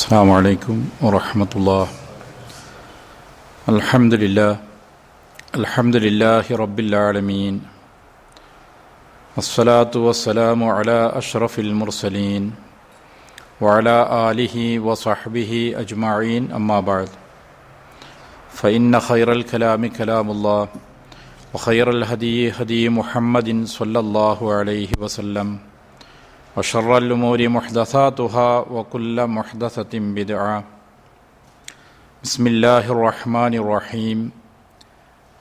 السلام عليكم ورحمة الله. الحمد لله رب العالمين، الصلاة والسلام على أشرف المرسلين وعلى آله وصحبه أجمعين، أما بعد، فإن خير الكلام كلام الله، وخير الهدي هدي محمد صلى الله عليه وسلم، وشر الأمور محدثاتها وكل محدثة بدعة. بسم الله الرحمن الرحيم.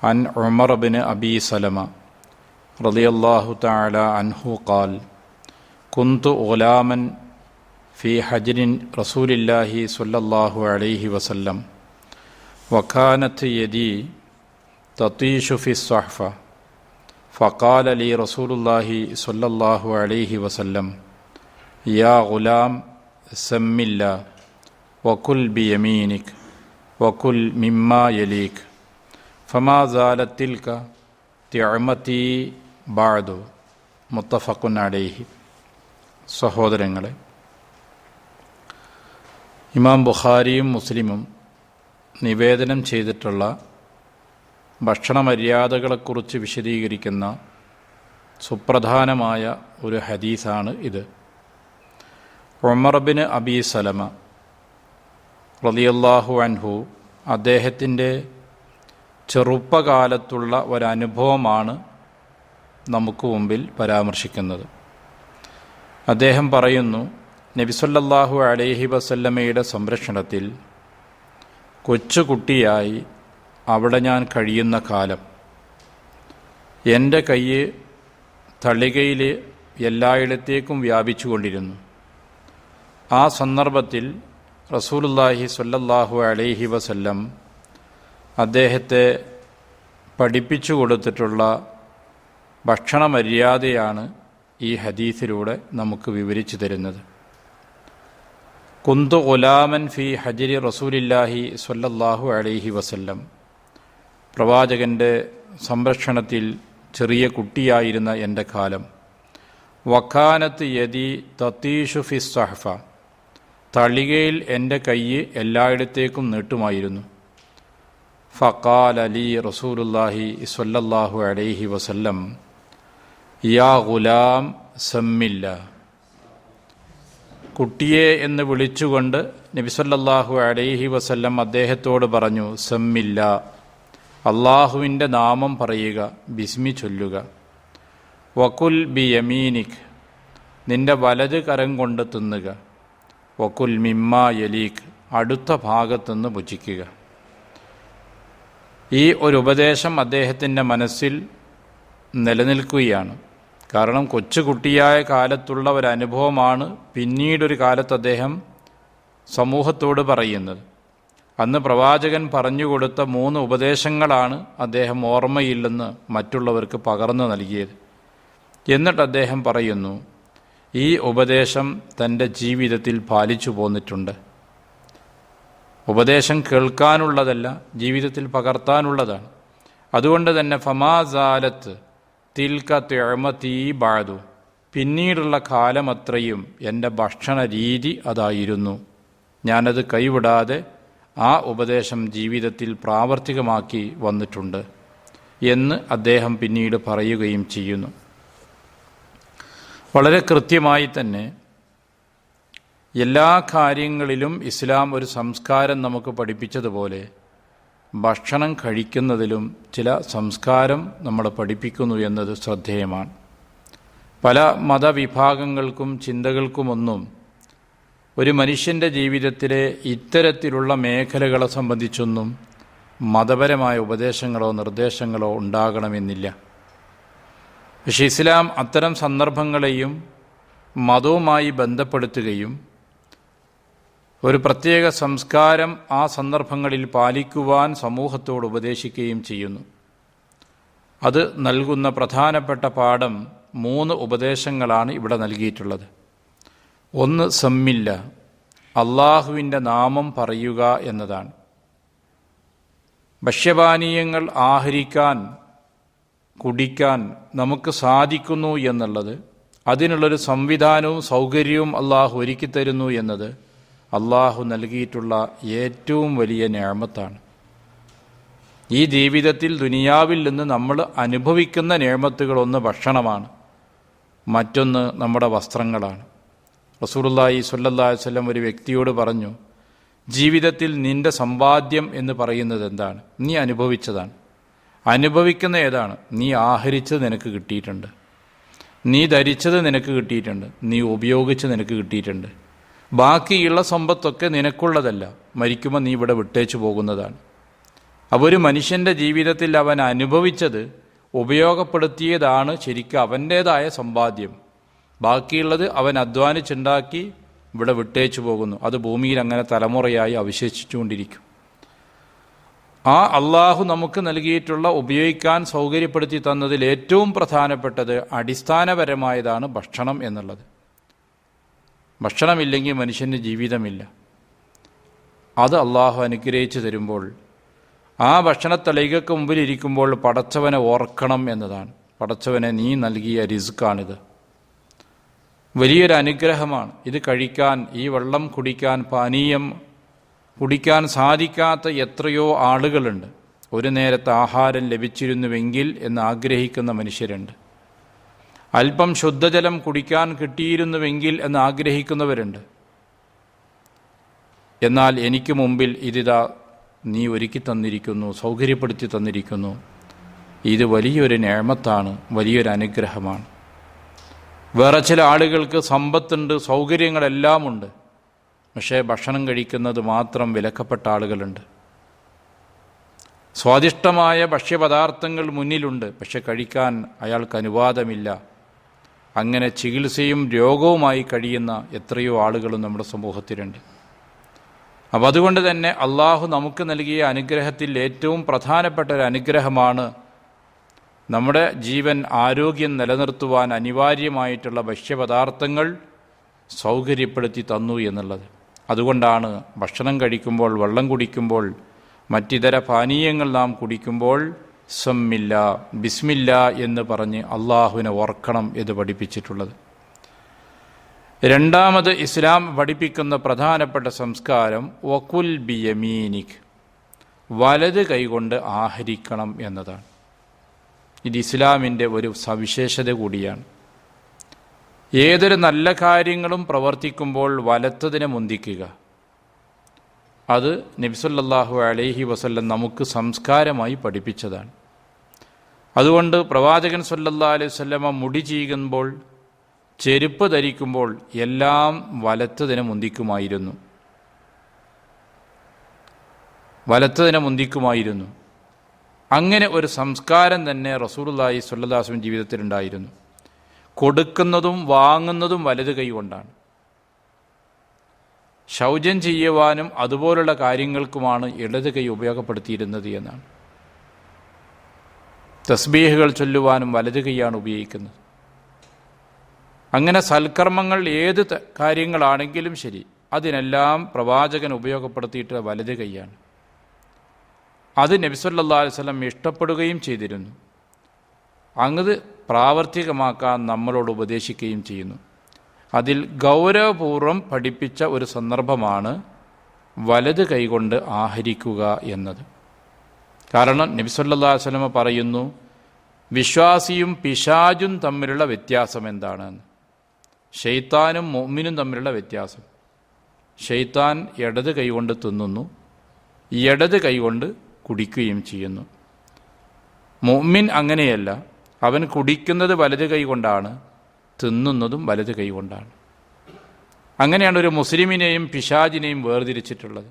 عن عمر بن أبي سلمة رضي الله تعالى عنه قال: كنت غلاما في حجر رسول الله صلى الله عليه وسلم، وكانت يدي تطيش في الصحفة، فقال لي رسول الله صلى الله عليه وسلم: يا غلام، سم الله وكل بيمينك وكل مما يليك. فما زالت تلك طعمتي بعد. മുത്തഫഖുൻ അലൈഹി. സഹോദരങ്ങളെ, ഇമാം ബുഖാരിയും മുസ്ലിമും നിവേദനം ചെയ്തിട്ടുള്ള ഭക്ഷണമര്യാദകളെക്കുറിച്ച് വിശദീകരിക്കുന്ന സുപ്രധാനമായ ഒരു ഹദീസാണ് ഇത്. ഉമർ ബിൻ അബി സലമ റളിയല്ലാഹു അൻഹു അദ്ദേഹത്തിൻ്റെ ചെറുപ്പകാലത്തുള്ള ഒരനുഭവമാണ് നമുക്ക് മുമ്പിൽ പരാമർശിക്കുന്നത്. അദ്ദേഹം പറയുന്നു, നബി സല്ലല്ലാഹു അലൈഹി വസല്ലമയുടെ സംരക്ഷണത്തിൽ കൊച്ചുകുട്ടിയായി അവിടെ ഞാൻ കഴിയുന്ന കാലം എൻ്റെ കൈ തളികയിൽ എല്ലായിടത്തേക്കും വ്യാപിച്ചു കൊണ്ടിരുന്നു. ആ സന്ദർഭത്തിൽ റസൂലുള്ളാഹി സ്വല്ലല്ലാഹു അലൈഹി വസല്ലം അദ്ദേഹത്തെ പഠിപ്പിച്ചു കൊടുത്തിട്ടുള്ള ഭക്ഷണമര്യാദയാണ് ഈ ഹദീസിലൂടെ നമുക്ക് വിവരിച്ചു തരുന്നത്. കുന്തു ഗുലാമൻ ഫി ഹജ്രി റസൂലില്ലാഹി സ്വല്ലല്ലാഹു അലൈഹി വസല്ലം, പ്രവാചകൻ്റെ സംരക്ഷണത്തിൽ ചെറിയ കുട്ടിയായിരുന്ന എൻ്റെ കാലം. വക്കാനത്ത് യദി തത്തീഷു ഫി സഹഫ, തളികയിൽ എൻ്റെ കൈ എല്ലായിടത്തേക്കും നീട്ടുമായിരുന്നു. ഫഖാല ലി റസൂലുള്ളാഹി സ്വല്ലല്ലാഹു അലൈഹി വസല്ലം: യാ ഗുലാം, സമ്മില്ല. കുട്ടിയെ എന്ന് വിളിച്ചുകൊണ്ട് നബി സല്ലല്ലാഹു അലൈഹി വസല്ലം അദ്ദേഹത്തോട് പറഞ്ഞു, സമ്മില്ല, അള്ളാഹുവിൻ്റെ നാമം പറയുക, ബിസ്മി ചൊല്ലുക. വകുൽ ബി യമീനിക്, നിന്റെ വലത് കരം കൊണ്ട് തിന്നുക. വകുൽ മിമ്മാ യലീക്, അടുത്ത ഭാഗത്തുനിന്ന് ഭുജിക്കുക. ഈ ഒരു ഉപദേശം അദ്ദേഹത്തിൻ്റെ മനസ്സിൽ നിലനിൽക്കുകയാണ്. കാരണം കൊച്ചുകുട്ടിയായ കാലത്തുള്ള ഒരനുഭവമാണ് പിന്നീടൊരു കാലത്ത് അദ്ദേഹം സമൂഹത്തോട് പറയുന്നത്. അന്ന് പ്രവാചകൻ പറഞ്ഞുകൊടുത്ത 3 ഉപദേശങ്ങളാണ് അദ്ദേഹം ഓർമ്മയില്ലെന്ന് മറ്റുള്ളവർക്ക് പകർന്നു നൽകിയത്. എന്നിട്ട് അദ്ദേഹം പറയുന്നു, ഈ ഉപദേശം തൻ്റെ ജീവിതത്തിൽ പാലിച്ചു പോന്നിട്ടുണ്ട്. ഉപദേശം കേൾക്കാനുള്ളതല്ല, ജീവിതത്തിൽ പകർത്താനുള്ളതാണ്. അതുകൊണ്ട് തന്നെ ഫമാസാലത്ത് തിൽക തിഅമതി ബഅദു, പിന്നീടുള്ള കാലമത്രയും എൻ്റെ ഭക്ഷണ രീതി അതായിരുന്നു. ഞാനത് കൈവിടാതെ ആ ഉപദേശം ജീവിതത്തിൽ പ്രാവർത്തികമാക്കി വന്നിട്ടുണ്ട് എന്ന് അദ്ദേഹം പിന്നീട് പറയുകയും ചെയ്യുന്നു. വളരെ കൃത്യമായി തന്നെ എല്ലാ കാര്യങ്ങളിലും ഇസ്ലാം ഒരു സംസ്കാരം നമുക്ക് പഠിപ്പിച്ചതുപോലെ ഭക്ഷണം കഴിക്കുന്നതിലും ചില സംസ്കാരം നമ്മളെ പഠിപ്പിക്കുന്നു എന്നത് ശ്രദ്ധേയമാണ്. പല മതവിഭാഗങ്ങൾക്കും ചിന്തകൾക്കുമൊന്നും ഒരു മനുഷ്യൻ്റെ ജീവിതത്തിലെ ഇത്തരത്തിലുള്ള മേഖലകളെ സംബന്ധിച്ചൊന്നും മതപരമായ ഉപദേശങ്ങളോ നിർദ്ദേശങ്ങളോ ഉണ്ടാകണമെന്നില്ല. പക്ഷേ ഇസ്ലാം അത്തരം സന്ദർഭങ്ങളെയും മതവുമായി ബന്ധപ്പെടുത്തുകയും ഒരു പ്രത്യേക സംസ്കാരം ആ സന്ദർഭങ്ങളിൽ പാലിക്കുവാൻ സമൂഹത്തോട് ഉപദേശിക്കുകയും ചെയ്യുന്നു. അത് നൽകുന്ന പ്രധാനപ്പെട്ട പാഠം 3 ഉപദേശങ്ങളാണ് ഇവിടെ നൽകിയിട്ടുള്ളത്. ഒന്ന്, സമ്മില്ല, അള്ളാഹുവിൻ്റെ നാമം പറയുക എന്നതാണ്. ഭക്ഷ്യപാനീയങ്ങൾ ആഹരിക്കാൻ, കുടിക്കാൻ നമുക്ക് സാധിക്കുന്നു എന്നുള്ളത്, അതിനുള്ളൊരു സംവിധാനവും സൗകര്യവും അള്ളാഹു ഒരുക്കിത്തരുന്നു എന്നത് അള്ളാഹു നൽകിയിട്ടുള്ള ഏറ്റവും വലിയ നിഅമത്താണ്. ഈ ജീവിതത്തിൽ ദുനിയാവിൽ നിന്ന് നമ്മൾ അനുഭവിക്കുന്ന നിഅമത്തുകളൊന്ന് ഭക്ഷണമാണ്, മറ്റൊന്ന് നമ്മുടെ വസ്ത്രങ്ങളാണ്. റസൂലുള്ളാഹി സ്വല്ലല്ലാഹു അലൈഹി വസല്ലം ഒരു വ്യക്തിയോട് പറഞ്ഞു, ജീവിതത്തിൽ നിന്റെ സമ്പാദ്യം എന്ന് പറയുന്നത് എന്താണ്? നീ അനുഭവിച്ചതാണ്. അനുഭവിക്കുന്ന ഏതാണ്? നീ ആഹരിച്ചത് നിനക്ക് കിട്ടിയിട്ടുണ്ട്, നീ ധരിച്ചത് നിനക്ക് കിട്ടിയിട്ടുണ്ട്, നീ ഉപയോഗിച്ച് നിനക്ക് കിട്ടിയിട്ടുണ്ട്. ബാക്കിയുള്ള സമ്പത്തൊക്കെ നിനക്കുള്ളതല്ല, മരിക്കുമ്പോൾ നീ ഇവിടെ വിട്ടേച്ചു പോകുന്നതാണ്. അപ്പോൾ ഒരു മനുഷ്യൻ്റെ ജീവിതത്തിൽ അവൻ അനുഭവിച്ചത്, ഉപയോഗപ്പെടുത്തിയതാണ് ശരിക്കും അവൻ്റേതായ സമ്പാദ്യം. ബാക്കിയുള്ളത് അവൻ അധ്വാനിച്ചുണ്ടാക്കി ഇവിടെ വിട്ടേച്ചു പോകുന്നു. അത് ഭൂമിയിൽ അങ്ങനെ തലമുറയായി അവശേഷിച്ചുകൊണ്ടിരിക്കും. ആ അള്ളാഹു നമുക്ക് നൽകിയിട്ടുള്ള, ഉപയോഗിക്കാൻ സൗകര്യപ്പെടുത്തി തന്നതിൽ ഏറ്റവും പ്രധാനപ്പെട്ടത്, അടിസ്ഥാനപരമായതാണ് ഭക്ഷണം എന്നുള്ളത്. ഭക്ഷണമില്ലെങ്കിൽ മനുഷ്യന് ജീവിതമില്ല. അത് അള്ളാഹു അനുഗ്രഹിച്ചു തരുമ്പോൾ, ആ ഭക്ഷണത്തളികൾക്ക് മുമ്പിൽ ഇരിക്കുമ്പോൾ പടച്ചവനെ ഓർക്കണം എന്നതാണ്. പടച്ചവനെ, നീ നൽകിയ റിസ്ക്കാണിത്, വലിയൊരു അനുഗ്രഹമാണ്. ഇത് കഴിക്കാൻ, ഈ വെള്ളം കുടിക്കാൻ, പാനീയം കുടിക്കാൻ സാധിക്കാത്ത എത്രയോ ആളുകളുണ്ട്. ഒരു നേരത്തെ ആഹാരം ലഭിച്ചിരുന്നുവെങ്കിൽ എന്ന് ആഗ്രഹിക്കുന്ന മനുഷ്യരുണ്ട്. അല്പം ശുദ്ധജലം കുടിക്കാൻ കിട്ടിയിരുന്നുവെങ്കിൽ എന്ന് ആഗ്രഹിക്കുന്നവരുണ്ട്. എന്നാൽ എനിക്ക് മുമ്പിൽ ഇതിതാ നീ ഒരുക്കി തന്നിരിക്കുന്നു, സൗകര്യപ്പെടുത്തി തന്നിരിക്കുന്നു. ഇത് വലിയൊരു നിഅമത്താണ്, വലിയൊരു അനുഗ്രഹമാണ്. വേറെ ചില ആളുകൾക്ക് സമ്പത്തുണ്ട്, സൗകര്യങ്ങളെല്ലാം ഉണ്ട്, പക്ഷേ ഭക്ഷണം കഴിക്കുന്നത് മാത്രം വിലക്കപ്പെട്ട ആളുകളുണ്ട്. സ്വാദിഷ്ടമായ ഭക്ഷ്യപദാർത്ഥങ്ങൾ മുന്നിലുണ്ട്, പക്ഷെ കഴിക്കാൻ അയാൾക്ക് അനുവാദമില്ല. അങ്ങനെ ചികിത്സയും രോഗവുമായി കഴിയുന്ന എത്രയോ ആളുകളും നമ്മുടെ സമൂഹത്തിലുണ്ട്. അപ്പം അതുകൊണ്ട് തന്നെ അള്ളാഹു നമുക്ക് നൽകിയ അനുഗ്രഹത്തിൽ ഏറ്റവും പ്രധാനപ്പെട്ട ഒരു അനുഗ്രഹമാണ് നമ്മുടെ ജീവൻ, ആരോഗ്യം നിലനിർത്തുവാൻ അനിവാര്യമായിട്ടുള്ള ഭക്ഷ്യപദാർത്ഥങ്ങൾ സൗകര്യപ്പെടുത്തി തന്നു എന്നുള്ളത്. അതുകൊണ്ടാണ് ഭക്ഷണം കഴിക്കുമ്പോൾ, വെള്ളം കുടിക്കുമ്പോൾ, മറ്റിതര പാനീയങ്ങൾ നാം കുടിക്കുമ്പോൾ സമ്മില്ല, ബിസ്മില്ല എന്ന് പറഞ്ഞ് അള്ളാഹുവിനെ ഓർക്കണം എന്ന് പഠിപ്പിച്ചിട്ടുള്ളത്. രണ്ടാമത് ഇസ്ലാം പഠിപ്പിക്കുന്ന പ്രധാനപ്പെട്ട സംസ്കാരം വകുൽ ബിയമീനിക്, വലത് കൈകൊണ്ട് ആഹരിക്കണം എന്നതാണ്. ഇത് ഇസ്ലാമിൻ്റെ ഒരു സവിശേഷത കൂടിയാണ്. ഏതൊരു നല്ല കാര്യങ്ങളും പ്രവർത്തിക്കുമ്പോൾ വലത്തതിനെ മുന്തിക്കുക, അത് നബി സല്ലല്ലാഹു അലൈഹി വസല്ലം നമുക്ക് സംസ്കാരമായി പഠിപ്പിച്ചതാണ്. അതുകൊണ്ട് പ്രവാചകൻ സല്ലല്ലാഹു അലൈഹി വസല്ലമ മുടി ചീകുമ്പോൾ, ചെരുപ്പ് ധരിക്കുമ്പോൾ എല്ലാം വലത്തതിനെ മുന്തിക്കുമായിരുന്നു, വലത്തതിനെ മുന്തിക്കുമായിരുന്നു. അങ്ങനെ ഒരു സംസ്കാരം തന്നെ റസൂലുള്ളാഹി സ്വല്ലല്ലാഹു അലൈഹി വസല്ലം ജീവിതത്തിലുണ്ടായിരുന്നു. കൊടുക്കുന്നതും വാങ്ങുന്നതും വലത് കൈ കൊണ്ടാണ്. ശൗചം ചെയ്യുവാനും അതുപോലുള്ള കാര്യങ്ങൾക്കുമാണ് ഇടത് കൈ ഉപയോഗപ്പെടുത്തിയിരുന്നത് എന്നാണ്. തസ്ബീഹുകൾ ചൊല്ലുവാനും വലത് കൈയാണ് ഉപയോഗിക്കുന്നത്. അങ്ങനെ സൽക്കർമ്മങ്ങൾ ഏത് കാര്യങ്ങളാണെങ്കിലും ശരി, അതിനെല്ലാം പ്രവാചകൻ ഉപയോഗപ്പെടുത്തിയിട്ട് വലത് കൈയാണ്. അത് നബി സല്ലല്ലാഹു അലൈഹി വസല്ലം ഇഷ്ടപ്പെടുകയും ചെയ്തിരുന്നു. അങ്ങത് പ്രാവർത്തികമാക്കാൻ നമ്മളോട് ഉപദേശിക്കുകയും ചെയ്യുന്നു. അതിൽ ഗൗരവപൂർവം പഠിപ്പിച്ച ഒരു സന്ദർഭമാണ് വലത് കൈകൊണ്ട് ആഹരിക്കുക എന്നത്. കാരണം നബി സല്ലല്ലാഹു അലൈഹി വസല്ലം പറയുന്നു, വിശ്വാസിയും പിശാചും തമ്മിലുള്ള വ്യത്യാസം എന്താണെന്ന്. ശൈത്താനും മുഅ്മിനും തമ്മിലുള്ള വ്യത്യാസം. ശൈത്താൻ ഇടത് കൈകൊണ്ട് തിന്നുന്നു, ഇടത് കൈകൊണ്ട് കുടിക്കുകയും ചെയ്യുന്നു. മുഅ്മിൻ അങ്ങനെയല്ല, അവൻ കുടിക്കുന്നത് വലത് കൈ കൊണ്ടാണ്, തിന്നുന്നതും വലത് കൈ കൊണ്ടാണ്. അങ്ങനെയാണ് ഒരു മുസ്ലിമിനെയും പിശാചിനെയും വേർതിരിച്ചിട്ടുള്ളത്.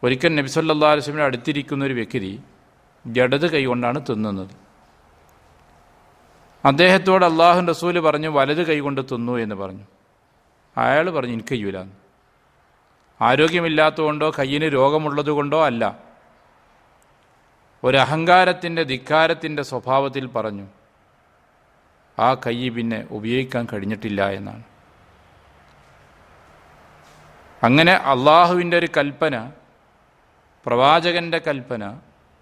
ഒരിക്കൽ നബി സല്ലല്ലാഹു അലൈഹി വസല്ലം അടുത്തിരിക്കുന്ന ഒരു വ്യക്തി ഇടത് കൈ കൊണ്ടാണ് തിന്നുന്നത്. അദ്ദേഹത്തോട് അല്ലാഹുവിൻ്റെ റസൂൽ പറഞ്ഞു, വലത് കൈ കൊണ്ട് തിന്നു എന്ന് പറഞ്ഞു. അയാൾ പറഞ്ഞു, എനിക്ക് കഴിയൂലാന്ന്. ആരോഗ്യമില്ലാത്തതുകൊണ്ടോ കയ്യിന് രോഗമുള്ളത് കൊണ്ടോ അല്ല, ഒരു അഹങ്കാരത്തിൻ്റെ, ധിക്കാരത്തിൻ്റെ സ്വഭാവത്തിൽ പറഞ്ഞു. ആ കൈ പിന്നെ ഉപയോഗിക്കാൻ കഴിഞ്ഞിട്ടില്ല എന്നാണ്. അങ്ങനെ അള്ളാഹുവിൻ്റെ ഒരു കൽപ്പന, പ്രവാചകൻ്റെ കൽപ്പന,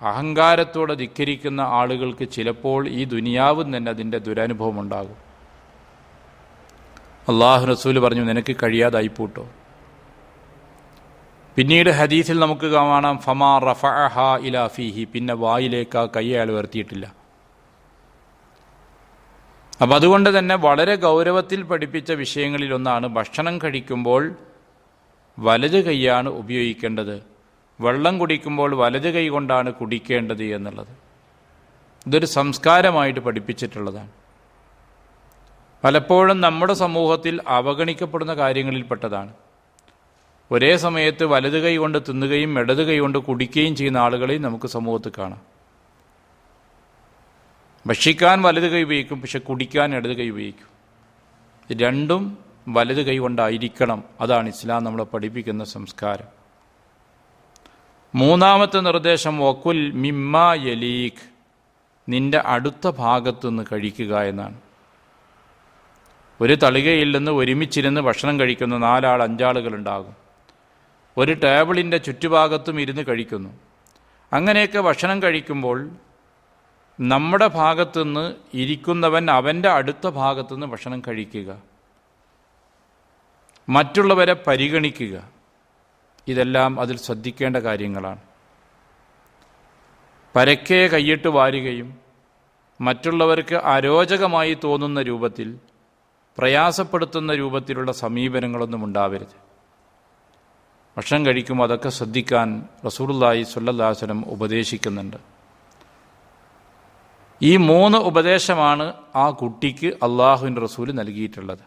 അഹങ്കാരത്തോടെ ധിക്കരിക്കുന്ന ആളുകൾക്ക് ചിലപ്പോൾ ഈ ദുനിയാവും തന്നെ അതിൻ്റെ ദുരനുഭവം ഉണ്ടാകും. അള്ളാഹു റസൂൽ പറഞ്ഞു, നിനക്ക് കഴിയാതായിപ്പോട്ടോ, പിന്നീട് ഹദീസിൽ നമുക്ക് കാണാം ഫമാ റഫഅഹ ഇലാ ഫീഹി, പിന്നെ വായിലേക്ക് ആ കൈ അയാൾ ഉയർത്തിയിട്ടില്ല. അപ്പം അതുകൊണ്ട് തന്നെ വളരെ ഗൗരവത്തിൽ പഠിപ്പിച്ച വിഷയങ്ങളിലൊന്നാണ് ഭക്ഷണം കഴിക്കുമ്പോൾ വലത് കൈയാണ് ഉപയോഗിക്കേണ്ടത്, വെള്ളം കുടിക്കുമ്പോൾ വലത് കൈ കൊണ്ടാണ് കുടിക്കേണ്ടത് എന്നുള്ളത്. ഇതൊരു സംസ്കാരമായിട്ട് പഠിപ്പിച്ചിട്ടുള്ളതാണ്. പലപ്പോഴും നമ്മുടെ സമൂഹത്തിൽ അവഗണിക്കപ്പെടുന്ന കാര്യങ്ങളിൽപ്പെട്ടതാണ്. ഒരേ സമയത്ത് വലത് കൈ കൊണ്ട് തിന്നുകയും ഇടത് കൈ കൊണ്ട് കുടിക്കുകയും ചെയ്യുന്ന ആളുകളെയും നമുക്ക് സമൂഹത്തിൽ കാണാം. ഭക്ഷിക്കാൻ വലത് കൈ ഉപയോഗിക്കും, പക്ഷെ കുടിക്കാൻ ഇടത് കൈ ഉപയോഗിക്കും. രണ്ടും വലത് കൈ കൊണ്ടായിരിക്കണം. അതാണ് ഇസ്ലാം നമ്മളെ പഠിപ്പിക്കുന്ന സംസ്കാരം. മൂന്നാമത്തെ നിർദ്ദേശം വക്കുൽ മിമ്മാ യലീഖ്, നിന്റെ അടുത്ത ഭാഗത്തുനിന്ന് കഴിക്കുക എന്നാണ്. ഒരു തളികയിൽ നിന്ന് ഒരുമിച്ചിരുന്ന് ഭക്ഷണം കഴിക്കുന്ന 4 ആൾ 5 ആളുകളുണ്ടാകും. ഒരു ടേബിളിൻ്റെ ചുറ്റുഭാഗത്തും ഇരുന്ന് കഴിക്കുന്നു. അങ്ങനെയൊക്കെ ഭക്ഷണം കഴിക്കുമ്പോൾ നമ്മുടെ ഭാഗത്തുനിന്ന് ഇരിക്കുന്നവൻ അവൻ്റെ അടുത്ത ഭാഗത്തുനിന്ന് ഭക്ഷണം കഴിക്കുക, മറ്റുള്ളവരെ പരിഗണിക്കുക, ഇതെല്ലാം അതിൽ ശ്രദ്ധിക്കേണ്ട കാര്യങ്ങളാണ്. പരക്കെ കൈയിട്ട് വാരുകയും മറ്റുള്ളവർക്ക് അരോചകമായി തോന്നുന്ന രൂപത്തിൽ, പ്രയാസപ്പെടുത്തുന്ന രൂപത്തിലുള്ള സമീപനങ്ങളൊന്നും ഉണ്ടാവരുത്. ഭക്ഷണം കഴിക്കുമ്പോൾ അതൊക്കെ ശ്രദ്ധിക്കാൻ റസൂലുള്ളാഹി സ്വല്ലല്ലാഹു അലൈഹി വസല്ലം ഉപദേശിക്കുന്നുണ്ട്. ഈ 3 ഉപദേശമാണ് ആ കുട്ടിക്ക് അള്ളാഹുവിൻ്റെ റസൂൽ നൽകിയിട്ടുള്ളത്.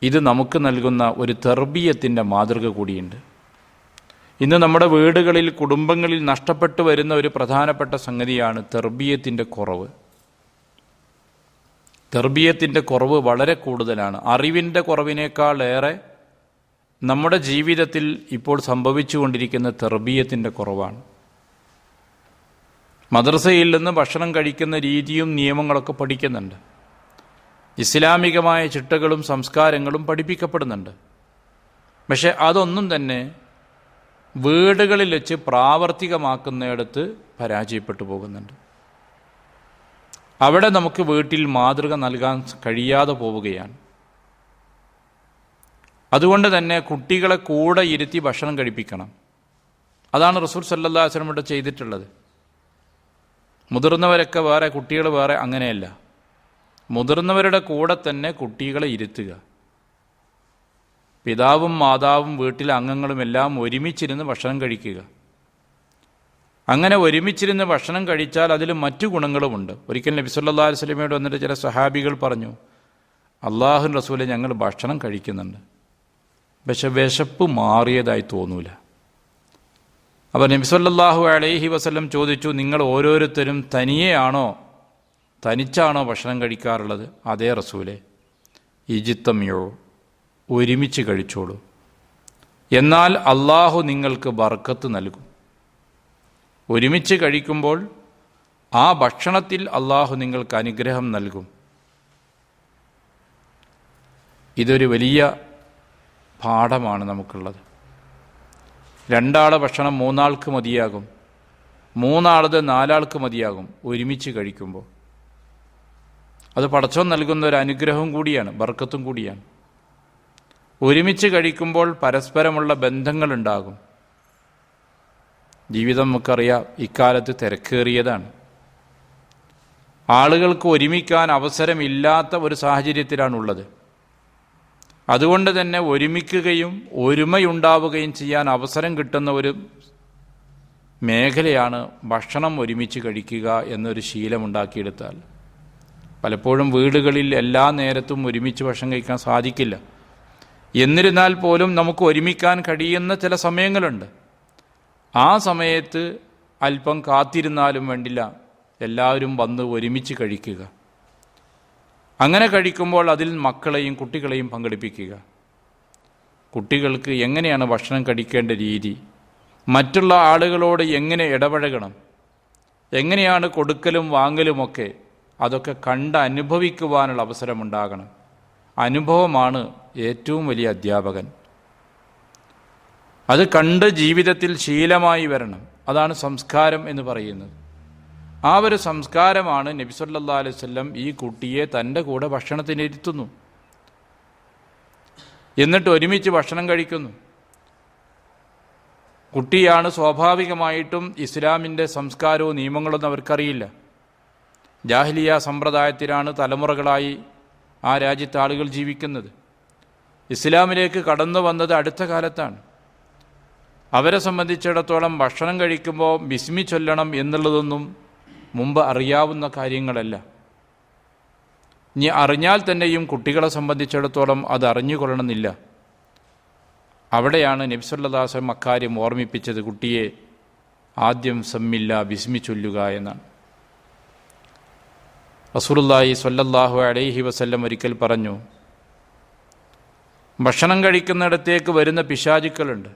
ഇത് നമുക്ക് നൽകുന്ന ഒരു തർബിയത്തിൻ്റെ മാതൃക കൂടിയുണ്ട്. ഇന്ന് നമ്മുടെ വീടുകളിൽ, കുടുംബങ്ങളിൽ നഷ്ടപ്പെട്ടു വരുന്ന ഒരു പ്രധാനപ്പെട്ട സംഗതിയാണ് തർബിയത്തിൻ്റെ കുറവ്. തർബിയത്തിൻ്റെ കുറവ് വളരെ കൂടുതലാണ്. അറിവിൻ്റെ കുറവിനേക്കാളേറെ നമ്മുടെ ജീവിതത്തിൽ ഇപ്പോൾ സംഭവിച്ചുകൊണ്ടിരിക്കുന്ന തർബിയത്തിൻ്റെ കുറവാണ്. മദ്രസയിൽ നിന്ന് ഭക്ഷണം കഴിക്കുന്ന രീതിയും നിയമങ്ങളൊക്കെ പഠിക്കുന്നുണ്ട്. ഇസ്ലാമികമായ ചിട്ടകളും സംസ്കാരങ്ങളും പഠിപ്പിക്കപ്പെടുന്നുണ്ട്. പക്ഷെ അതൊന്നും തന്നെ വീടുകളിൽ വെച്ച് പ്രാവർത്തികമാക്കുന്നിടത്ത് പരാജയപ്പെട്ടു പോകുന്നുണ്ട്. അവിടെ നമുക്ക് വീട്ടിൽ മാതൃക നൽകാൻ കഴിയാതെ പോവുകയാണ്. അതുകൊണ്ട് തന്നെ കുട്ടികളെ കൂടെ ഇരുത്തി ഭക്ഷണം കഴിപ്പിക്കണം. അതാണ് റസൂൽ സല്ലല്ലാഹു അലൈഹി വസല്ലം ഇവിടെ ചെയ്തിട്ടുള്ളത്. മുതിർന്നവരൊക്കെ വേറെ, കുട്ടികൾ വേറെ, അങ്ങനെയല്ല. മുതിർന്നവരുടെ കൂടെ തന്നെ കുട്ടികളെ ഇരുത്തുക. പിതാവും മാതാവും വീട്ടിലെ അംഗങ്ങളും എല്ലാം ഒരുമിച്ചിരുന്ന് ഭക്ഷണം കഴിക്കുക. അങ്ങനെ ഒരുമിച്ചിരുന്ന് ഭക്ഷണം കഴിച്ചാൽ അതിൽ മറ്റു ഗുണങ്ങളുമുണ്ട്. ഒരിക്കൽ നബി സല്ലല്ലാഹു അലൈഹി വസല്ലമയോട് വന്നിട്ട് ചില സഹാബികൾ പറഞ്ഞു, അല്ലാഹുവിൻ്റെ റസൂലെ, ഞങ്ങൾ ഭക്ഷണം കഴിക്കുന്നുണ്ട്, പക്ഷെ വിശപ്പ് മാറിയതായി തോന്നൂല. അപ്പോൾ നബി സല്ലല്ലാഹു അലൈഹി വസല്ലം ചോദിച്ചു, നിങ്ങൾ ഓരോരുത്തരും തനിച്ചാണോ ഭക്ഷണം കഴിക്കാറുള്ളത്? അതേ റസൂലെ. ഇജിത്തമിയോ, ഒരുമിച്ച് കഴിച്ചോളൂ, എന്നാൽ അള്ളാഹു നിങ്ങൾക്ക് ബർക്കത്ത് നൽകും. ഒരുമിച്ച് കഴിക്കുമ്പോൾ ആ ഭക്ഷണത്തിൽ അള്ളാഹു നിങ്ങൾക്ക് അനുഗ്രഹം നൽകും. ഇതൊരു വലിയ പാഠമാണ് നമുക്കുള്ളത്. 2 ആളെ ഭക്ഷണം 3 ആൾക്ക് മതിയാകും, 3 ആളത് 4 ആൾക്ക് മതിയാകും ഒരുമിച്ച് കഴിക്കുമ്പോൾ. അത് പടച്ചോൻ നൽകുന്ന ഒരു അനുഗ്രഹവും കൂടിയാണ്, ബർക്കത്തും കൂടിയാണ്. ഒരുമിച്ച് കഴിക്കുമ്പോൾ പരസ്പരമുള്ള ബന്ധങ്ങളുണ്ടാകും. ജീവിതം നമുക്കറിയാം, ഇക്കാലത്ത് തിരക്കേറിയതാണ്. ആളുകൾക്ക് ഒരുമിക്കാൻ അവസരമില്ലാത്ത ഒരു സാഹചര്യത്തിലാണുള്ളത്. അതുകൊണ്ട് തന്നെ ഒരുമിക്കുകയും ഒരുമയുണ്ടാവുകയും ചെയ്യാൻ അവസരം കിട്ടുന്ന ഒരു മേഖലയാണ് ഭക്ഷണം ഒരുമിച്ച് കഴിക്കുക എന്നൊരു ശീലമുണ്ടാക്കിയെടുത്താൽ. പലപ്പോഴും വീടുകളിൽ എല്ലാ നേരത്തും ഒരുമിച്ച് ഭക്ഷണം കഴിക്കാൻ സാധിക്കില്ല. എന്നിരുന്നാൽ പോലും നമുക്ക് ഒരുമിക്കാൻ കഴിയുന്ന ചില സമയങ്ങളുണ്ട്. ആ സമയത്ത് അല്പം കാത്തിരുന്നാലും വേണ്ടില്ല, എല്ലാവരും വന്ന് ഒരുമിച്ച് കഴിക്കുക. അങ്ങനെ കഴിക്കുമ്പോൾ അതിൽ മക്കളെയും കുട്ടികളെയും പങ്കെടുപ്പിക്കുക. കുട്ടികൾക്ക് എങ്ങനെയാണ് ഭക്ഷണം കഴിക്കേണ്ട രീതി, മറ്റുള്ള ആളുകളോട് എങ്ങനെ ഇടപഴകണം, എങ്ങനെയാണ് കൊടുക്കലും വാങ്ങലുമൊക്കെ, അതൊക്കെ കണ്ട് അനുഭവിക്കുവാനുള്ള അവസരമുണ്ടാകണം. അനുഭവമാണ് ഏറ്റവും വലിയ അധ്യാപകൻ. അത് കണ്ട് ജീവിതത്തിൽ ശീലമായി വരണം. അതാണ് സംസ്കാരം എന്ന് പറയുന്നത്. ആ ഒരു സംസ്കാരമാണ് നബി സല്ലല്ലാഹു അലൈഹി വസല്ലം ഈ കുട്ടിയെ തൻ്റെ കൂടെ ഭക്ഷണത്തിനിരുത്തുന്നു. എന്നിട്ട് ഒരുമിച്ച് ഭക്ഷണം കഴിക്കുന്നു. കുട്ടിയാണ്, സ്വാഭാവികമായിട്ടും ഇസ്ലാമിൻ്റെ സംസ്കാരവും നിയമങ്ങളൊന്നും അവർക്കറിയില്ല. ജാഹിലിയ സമ്പ്രദായത്തിലാണ് തലമുറകളായി ആ രാജ്യത്തെ ആളുകൾ ജീവിക്കുന്നത്. ഇസ്ലാമിലേക്ക് കടന്നു വന്നത് അടുത്ത കാലത്താണ്. അവരെ സംബന്ധിച്ചിടത്തോളം ഭക്ഷണം കഴിക്കുമ്പോൾ ബിസ്മി ചൊല്ലണം എന്നുള്ളതൊന്നും മുമ്പ് അറിയാവുന്ന കാര്യങ്ങളല്ല. ഇനി അറിഞ്ഞാൽ തന്നെയും കുട്ടികളെ സംബന്ധിച്ചിടത്തോളം അത് അറിഞ്ഞുകൊള്ളണമെന്നില്ല. അവിടെയാണ് നബി സല്ലല്ലാഹു അലൈഹി വസല്ലം അക്കാര്യം ഓർമ്മിപ്പിച്ചത്, കുട്ടിയെ ആദ്യം സമ്മില്ല, ബിസ്മി ചൊല്ലുക എന്നാണ്. റസൂലുള്ളാഹി സ്വല്ലല്ലാഹു അലൈഹി വസല്ലം ഒരിക്കൽ പറഞ്ഞു, ഭക്ഷണം കഴിക്കുന്നിടത്തേക്ക് വരുന്ന പിശാചുക്കളുണ്ട്.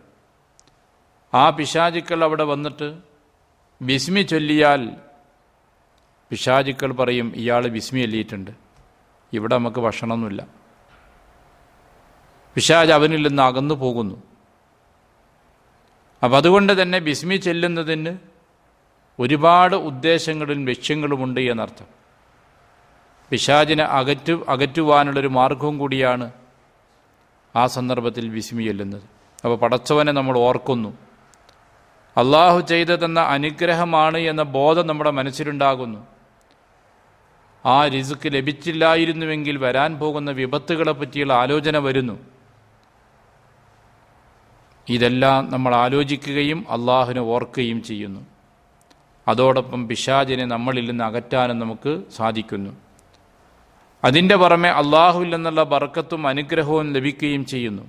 ആ പിശാചുക്കൾ അവിടെ വന്നിട്ട് ബിസ്മി ചൊല്ലിയാൽ പിശാചുക്കൾ പറയും, ഇയാൾ ബിസ്മി ചൊല്ലിയിട്ടുണ്ട്, ഇവിടെ നമുക്ക് ഭക്ഷണമൊന്നുമില്ല. പിശാച് അവനിൽ നിന്ന് അകന്നു പോകുന്നു. അപ്പം അതുകൊണ്ട് തന്നെ ബിസ്മി ചെല്ലുന്നതിന് ഒരുപാട് ഉദ്ദേശങ്ങളും ലക്ഷ്യങ്ങളുമുണ്ട് എന്നർത്ഥം. പിശാചിനെ അകറ്റുവാനുള്ളൊരു മാർഗവും കൂടിയാണ് ആ സന്ദർഭത്തിൽ ബിസ്മി ചൊല്ലുന്നത്. അപ്പോൾ പടച്ചവനെ നമ്മൾ ഓർക്കുന്നു, അള്ളാഹു ചെയ്തു തന്ന അനുഗ്രഹമാണ് എന്ന ബോധം നമ്മുടെ മനസ്സിലുണ്ടാകുന്നു. ആ റിസ്ക് ലഭിച്ചില്ലായിരുന്നുവെങ്കിൽ വരാൻ പോകുന്ന വിപത്തുകളെ പറ്റിയുള്ള ആലോചന വരുന്നു. ഇതെല്ലാം നമ്മൾ ആലോചിക്കുകയും അള്ളാഹുവിനെ ഓർക്കുകയും ചെയ്യുന്നു. അതോടൊപ്പം പിശാചിനെ നമ്മളിൽ നിന്ന് അകറ്റാനും നമുക്ക് സാധിക്കുന്നു. അതിൻ്റെ പുറമെ അള്ളാഹുവിൽ നിന്നുള്ള ബർക്കത്തും അനുഗ്രഹവും ലഭിക്കുകയും ചെയ്യുന്നു.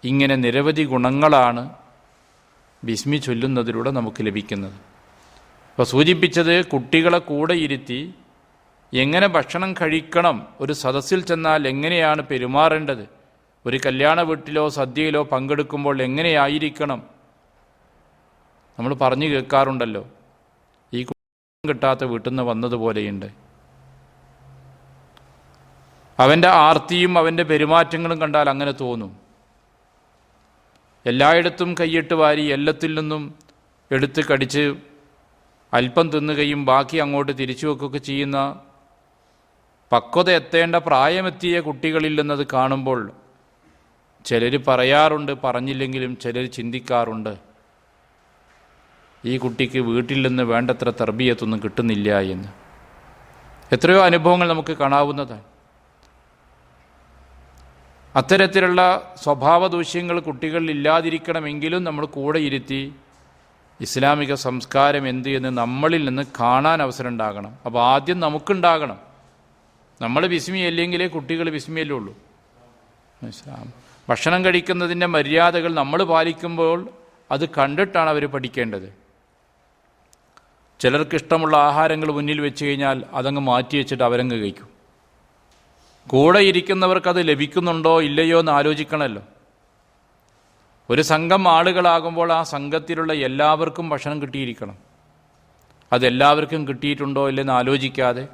ഇങ്ങനെ നിരവധി ഗുണങ്ങളാണ് ബിസ്മി ചൊല്ലുന്നതിലൂടെ നമുക്ക് ലഭിക്കുന്നത്. ഇപ്പോൾ സൂചിപ്പിച്ചത്, കുട്ടികളെ കൂടെ ഇരുത്തി എങ്ങനെ ഭക്ഷണം കഴിക്കണം, ഒരു സദസ്സിൽ ചെന്നാൽ എങ്ങനെയാണ് പെരുമാറേണ്ടത്, ഒരു കല്യാണ വീട്ടിലോ സദ്യയിലോ പങ്കെടുക്കുമ്പോൾ എങ്ങനെയായിരിക്കണം, നമ്മൾ പറഞ്ഞു കേൾക്കാറുണ്ടല്ലോ. ഈ കിട്ടാത്ത വീട്ടിൽ നിന്ന് വന്നതുപോലെയുണ്ട്. അവൻ്റെ ആർത്തിയും അവൻ്റെ പെരുമാറ്റങ്ങളും കണ്ടാൽ അങ്ങനെ തോന്നും. എല്ലായിടത്തും കൈയിട്ട് വാരി എല്ലാത്തിൽ നിന്നും എടുത്ത് കടിച്ച് അല്പം തിന്നുകയും ബാക്കി അങ്ങോട്ട് തിരിച്ചു വെക്കുകയൊക്കെ ചെയ്യുന്ന പക്വത എത്തേണ്ട പ്രായമെത്തിയ കുട്ടികളിൽ നിന്നത് കാണുമ്പോൾ ചിലർ പറയാറുണ്ട്, പറഞ്ഞില്ലെങ്കിലും ചിലർ ചിന്തിക്കാറുണ്ട്, ഈ കുട്ടിക്ക് വീട്ടിൽ നിന്ന് വേണ്ടത്ര തർബിയത്തൊന്നും കിട്ടുന്നില്ല എന്ന്. എത്രയോ അനുഭവങ്ങൾ നമുക്ക് കാണാവുന്നതാണ്. അത്തരത്തിലുള്ള സ്വഭാവ ദൂഷ്യങ്ങൾ കുട്ടികളിൽ ഇല്ലാതിരിക്കണമെങ്കിലും നമ്മൾ കൂടെ ഇരുത്തി ഇസ്ലാമിക സംസ്കാരം എന്ത് എന്ന് നമ്മളിൽ നിന്ന് കാണാൻ അവസരം ഉണ്ടാകണം. അപ്പോൾ ആദ്യം നമുക്കുണ്ടാകണം. നമ്മൾ ബിസ്മി അല്ലെങ്കിലേ കുട്ടികൾ ബിസ്മിയല്ലേ ഉള്ളൂ. ഭക്ഷണം കഴിക്കുന്നതിൻ്റെ മര്യാദകൾ നമ്മൾ പാലിക്കുമ്പോൾ അത് കണ്ടിട്ടാണ് അവർ പഠിക്കേണ്ടത്. ചിലർക്കിഷ്ടമുള്ള ആഹാരങ്ങൾ മുന്നിൽ വെച്ച് കഴിഞ്ഞാൽ അതങ്ങ് മാറ്റി വെച്ചിട്ട് അവരങ്ങ് കഴിക്കും. കൂടെ ഇരിക്കുന്നവർക്കത് ലഭിക്കുന്നുണ്ടോ ഇല്ലയോ എന്ന് ആലോചിക്കണമല്ലോ. ഒരു സംഘം ആളുകളാകുമ്പോൾ ആ സംഘത്തിലുള്ള എല്ലാവർക്കും ഭക്ഷണം കിട്ടിയിരിക്കണം. അതെല്ലാവർക്കും കിട്ടിയിട്ടുണ്ടോ ഇല്ലെന്ന് ആലോചിക്കാതെ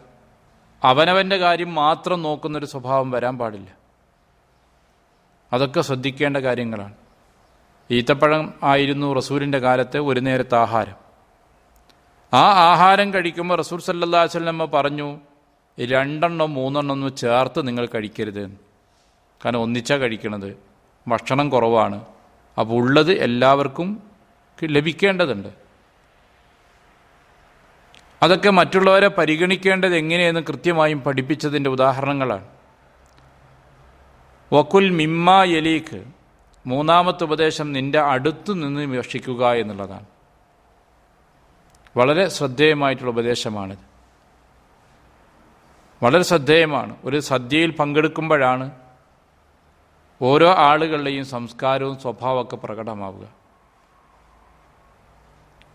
അവനവൻ്റെ കാര്യം മാത്രം നോക്കുന്നൊരു സ്വഭാവം വരാൻ പാടില്ല. അതൊക്കെ ശ്രദ്ധിക്കേണ്ട കാര്യങ്ങളാണ്. ഈത്തപ്പഴം ആയിരുന്നു റസൂലിൻ്റെ കാലത്ത് ഒരു നേരത്തെ ആഹാരം. ആ ആഹാരം കഴിക്കുമ്പോൾ റസൂൽ സല്ലല്ലാഹു അലൈഹി വസല്ലം പറഞ്ഞു, 2 3 ഒന്നും ചേർത്ത് നിങ്ങൾ കഴിക്കരുത്. കാരണം ഒന്നിച്ചാണ് കഴിക്കണത്, ഭക്ഷണം കുറവാണ്. അപ്പോൾ ഉള്ളത് എല്ലാവർക്കും ലഭിക്കേണ്ടതുണ്ട്. അതൊക്കെ മറ്റുള്ളവരെ പരിഗണിക്കേണ്ടത് എങ്ങനെയെന്ന് കൃത്യമായും പഠിപ്പിച്ചതിൻ്റെ ഉദാഹരണങ്ങളാണ്. വക്കുൽ മിമ്മ യലീക്ക്, മൂന്നാമത്തെ ഉപദേശം നിൻ്റെ അടുത്തു നിന്ന് ഭക്ഷിക്കുക എന്നുള്ളതാണ്. വളരെ ശ്രദ്ധേയമായിട്ടുള്ള ഉപദേശമാണിത്. വളരെ ശ്രദ്ധേയമാണ്. ഒരു സദ്യയിൽ പങ്കെടുക്കുമ്പോഴാണ് ഓരോ ആളുകളുടെയും സംസ്കാരവും സ്വഭാവമൊക്കെ പ്രകടമാവുക.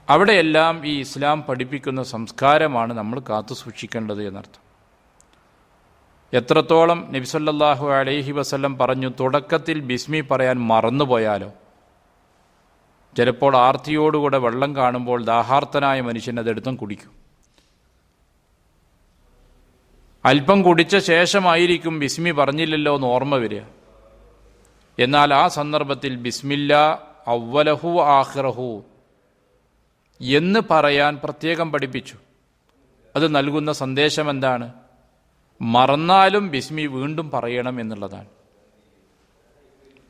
അവിടെയെല്ലാം ഈ ഇസ്ലാം പഠിപ്പിക്കുന്ന സംസ്കാരമാണ് നമ്മൾ കാത്തു സൂക്ഷിക്കേണ്ടത് എന്നർത്ഥം. എത്രത്തോളം നബി സല്ലല്ലാഹു അലൈഹി വസല്ലം പറഞ്ഞു, തുടക്കത്തിൽ ബിസ്മി പറയാൻ മറന്നുപോയാലോ, ചിലപ്പോൾ ആർത്തിയോടുകൂടെ വെള്ളം കാണുമ്പോൾ ദാഹാർത്തനായ മനുഷ്യൻ അതെടുത്തും കുടിക്കും. അല്പം കുടിച്ച ശേഷമായിരിക്കും ബിസ്മി പറഞ്ഞില്ലല്ലോ എന്ന് ഓർമ്മ വരിക. എന്നാൽ ആ സന്ദർഭത്തിൽ ബിസ്മില്ലാ അവ്വലഹു ആഖിറഹു എന്ന് പറയാൻ പ്രത്യേകം പഠിപ്പിച്ചു. അത് നൽകുന്ന സന്ദേശം എന്താണ്? മറന്നാലും ബിസ്മി വീണ്ടും പറയണം എന്നുള്ളതാണ്.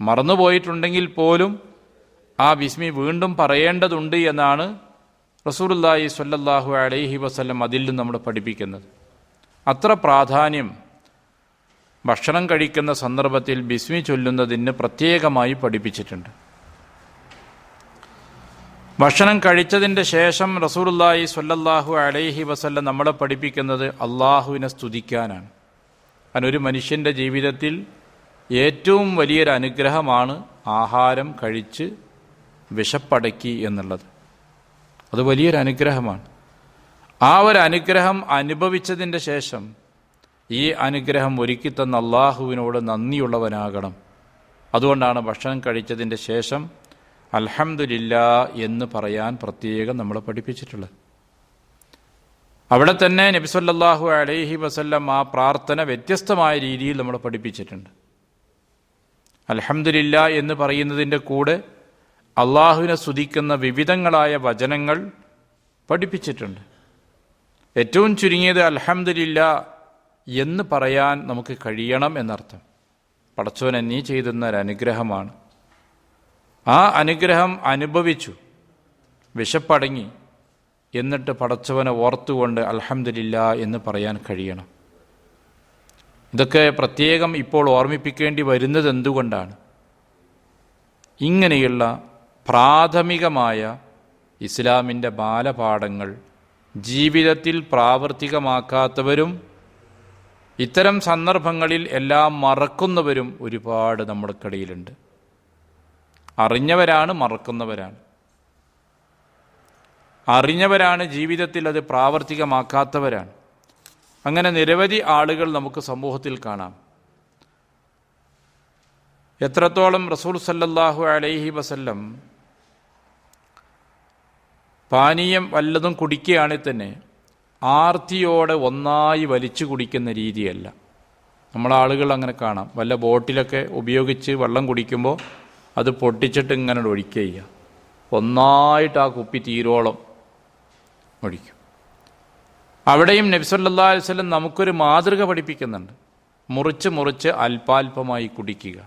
മറന്നുപോയിട്ടുണ്ടെങ്കിൽ പോലും ആ ബിസ്മി വീണ്ടും പറയേണ്ടതുണ്ട് എന്നാണ് റസൂലുള്ളാഹി സ്വല്ലല്ലാഹു അലൈഹി വസല്ലം അതിൽ നിന്ന് നമ്മളെ പഠിപ്പിക്കുന്നത്. അത്ര പ്രാധാന്യം ഭക്ഷണം കഴിക്കുന്ന സന്ദർഭത്തിൽ ബിസ്മി ചൊല്ലുന്നതിന് പ്രത്യേകമായി പഠിപ്പിച്ചിട്ടുണ്ട്. ഭക്ഷണം കഴിച്ചതിൻ്റെ ശേഷം റസൂലുള്ളാഹി സ്വല്ലല്ലാഹു അലൈഹി വസല്ലം നമ്മളെ പഠിപ്പിക്കുന്നത് അള്ളാഹുവിനെ സ്തുതിക്കാനാണ്. കാരണം ഒരു മനുഷ്യൻ്റെ ജീവിതത്തിൽ ഏറ്റവും വലിയൊരു അനുഗ്രഹമാണ് ആഹാരം കഴിച്ച് വിശപ്പടക്കി എന്നുള്ളത്. അത് വലിയൊരു അനുഗ്രഹമാണ്. ആ ഒരു അനുഗ്രഹം അനുഭവിച്ചതിൻ്റെ ശേഷം ഈ അനുഗ്രഹം ഒരുക്കി തന്ന അള്ളാഹുവിനോട് നന്ദിയുള്ളവനാകണം. അതുകൊണ്ടാണ് ഭക്ഷണം കഴിച്ചതിൻ്റെ ശേഷം അൽഹംദുലില്ലാ എന്ന് പറയാൻ പ്രത്യേകം നമ്മളെ പഠിപ്പിച്ചിട്ടുള്ളത്. അവിടെ തന്നെ നബി സല്ലല്ലാഹു അലൈഹി വസല്ലം ആ പ്രാർത്ഥന വ്യത്യസ്തമായ രീതിയിൽ നമ്മളെ പഠിപ്പിച്ചിട്ടുണ്ട്. അൽഹംദുലില്ലാ എന്ന് പറയുന്നതിൻ്റെ കൂടെ അള്ളാഹുവിനെ സ്തുതിക്കുന്ന വിവിധങ്ങളായ വചനങ്ങൾ പഠിപ്പിച്ചിട്ടുണ്ട്. ഏറ്റവും ചുരുങ്ങിയത് അൽഹംദുലില്ലാ എന്ന് പറയാൻ നമുക്ക് കഴിയണം എന്നർത്ഥം. പടച്ചോൻ നീ ചെയ്തുന്ന ഒരു അനുഗ്രഹമാണ്. ആ അനുഗ്രഹം അനുഭവിച്ചു, വിശപ്പടങ്ങി, എന്നിട്ട് പടച്ചവനെ ഓർത്തുകൊണ്ട് അൽഹംദുലില്ലാ എന്ന് പറയാൻ കഴിയണം. ഇതൊക്കെ പ്രത്യേകം ഇപ്പോൾ ഓർമ്മിപ്പിക്കേണ്ടി വരുന്നത് എന്തുകൊണ്ടാണ്? ഇങ്ങനെയുള്ള പ്രാഥമികമായ ഇസ്ലാമിൻ്റെ ബാലപാഠങ്ങൾ ജീവിതത്തിൽ പ്രാവർത്തികമാക്കാത്തവരും ഇത്തരം സന്ദർഭങ്ങളിൽ എല്ലാം മറക്കുന്നവരും ഒരുപാട് നമ്മൾക്കിടയിലുണ്ട്. അറിഞ്ഞവരാണ്, മറക്കുന്നവരാണ്. അറിഞ്ഞവരാണ്, ജീവിതത്തിൽ അത് പ്രാവർത്തികമാക്കാത്തവരാണ്. അങ്ങനെ നിരവധി ആളുകൾ നമുക്ക് സമൂഹത്തിൽ കാണാം. എത്രത്തോളം റസൂൽ സല്ലല്ലാഹു അലൈഹി വസല്ലം പാനീയം വല്ലതും കുടിക്കുകയാണെങ്കിൽ തന്നെ ആർത്തിയോടെ ഒന്നായി വലിച്ചു കുടിക്കുന്ന രീതിയല്ല. നമ്മളാളുകൾ അങ്ങനെ കാണാം. വല്ല ബോട്ടിലൊക്കെ ഉപയോഗിച്ച് വെള്ളം കുടിക്കുമ്പോൾ അത് പൊട്ടിച്ചിട്ട് ഇങ്ങനെ ഒഴിക്കുക ചെയ്യുക. ഒന്നായിട്ട് ആ കുപ്പി തീരോളം ഒഴിക്കും. അവിടെയും നബി സല്ലല്ലാഹു അലൈഹി വസല്ലം നമുക്കൊരു മാതൃക പഠിപ്പിക്കുന്നുണ്ട്. മുറിച്ച് മുറിച്ച് അല്പാൽപമായി കുടിക്കുക,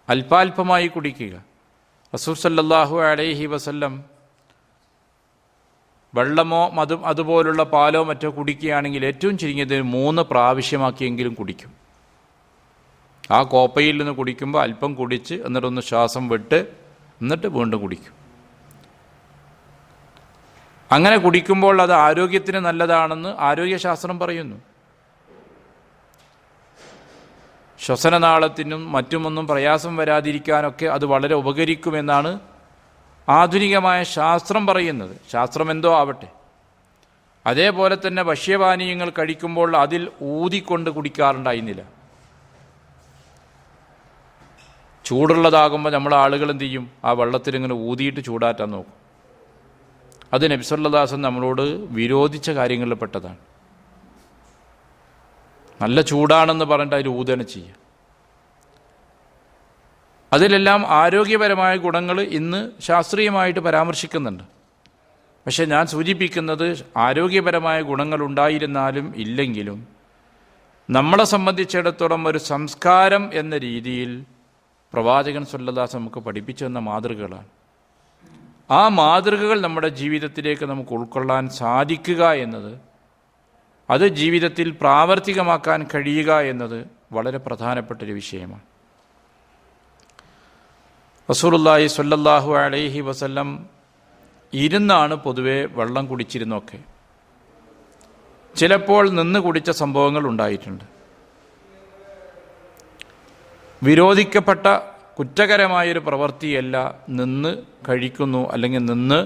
അല്പാൽപമായി കുടിക്കുക. റസൂൽ സല്ലല്ലാഹു അലൈഹി വസല്ലം വെള്ളമോ അതുപോലുള്ള പാലോ മറ്റോ കുടിക്കുകയാണെങ്കിൽ ഏറ്റവും ചുരുങ്ങിയത് 3 പ്രാവശ്യമാക്കിയെങ്കിലും കുടിക്കും. ആ കോപ്പയിൽ നിന്ന് കുടിക്കുമ്പോൾ അല്പം കുടിച്ച് എന്നിട്ടൊന്ന് ശ്വാസം വിട്ട് എന്നിട്ട് വീണ്ടും കുടിക്കും. അങ്ങനെ കുടിക്കുമ്പോൾ അത് ആരോഗ്യത്തിന് നല്ലതാണെന്ന് ആരോഗ്യശാസ്ത്രം പറയുന്നു. ശ്വസനനാളത്തിനും മറ്റുമൊന്നും പ്രയാസം വരാതിരിക്കാനൊക്കെ അത് വളരെ ഉപകരിക്കുമെന്നാണ് ആധുനികമായ ശാസ്ത്രം പറയുന്നത്. ശാസ്ത്രം എന്തോ ആവട്ടെ. അതേപോലെ തന്നെ ഭക്ഷ്യപാനീയങ്ങൾ കഴിക്കുമ്പോൾ അതിൽ ഊതിക്കൊണ്ട് കുടിക്കാറുണ്ടായിരുന്നില്ല. ചൂടുള്ളതാകുമ്പോൾ നമ്മൾ ആളുകൾ എന്ത് ചെയ്യും? ആ വെള്ളത്തിൽ ഇങ്ങനെ ഊതിയിട്ട് ചൂടാറ്റാൻ നോക്കും. അത് നബി സല്ലല്ലാഹു അലൈഹി വസല്ലം നമ്മളോട് വിരോധിച്ച കാര്യങ്ങളിൽ പെട്ടതാണ്. നല്ല ചൂടാണെന്ന് പറഞ്ഞിട്ട് അതിൽ ഊതന ചെയ്യുക. അതിലെല്ലാം ആരോഗ്യപരമായ ഗുണങ്ങൾ ഇന്ന് ശാസ്ത്രീയമായിട്ട് പരാമർശിക്കുന്നുണ്ട്. പക്ഷെ ഞാൻ സൂചിപ്പിക്കുന്നത് ആരോഗ്യപരമായ ഗുണങ്ങൾ ഉണ്ടായിരുന്നാലും ഇല്ലെങ്കിലും നമ്മളെ സംബന്ധിച്ചിടത്തോളം ഒരു സംസ്കാരം എന്ന രീതിയിൽ പ്രവാചകൻ സല്ലല്ലാഹു അലൈഹി വസല്ലം നമുക്ക് പഠിപ്പിച്ചു തന്ന മാതൃകകളാണ്. ആ മാതൃകകൾ നമ്മുടെ ജീവിതത്തിലേക്ക് നമുക്ക് ഉൾക്കൊള്ളാൻ സാധിക്കുക എന്നത്, അത് ജീവിതത്തിൽ പ്രാവർത്തികമാക്കാൻ കഴിയുക എന്നത് വളരെ പ്രധാനപ്പെട്ടൊരു വിഷയമാണ്. റസൂലുള്ളാഹി സ്വല്ലല്ലാഹു അലൈഹി വസല്ലം ഇരുന്നാണ് പൊതുവെ വെള്ളം കുടിച്ചിരുന്നൊക്കെ. ചിലപ്പോൾ നിന്ന് കുടിച്ച സംഭവങ്ങൾ ഉണ്ടായിട്ടുണ്ട്. വിരോധിക്കപ്പെട്ട കുറ്റകരമായൊരു പ്രവൃത്തിയല്ല നിന്ന് കഴിക്കുന്നു അല്ലെങ്കിൽ നിന്ന്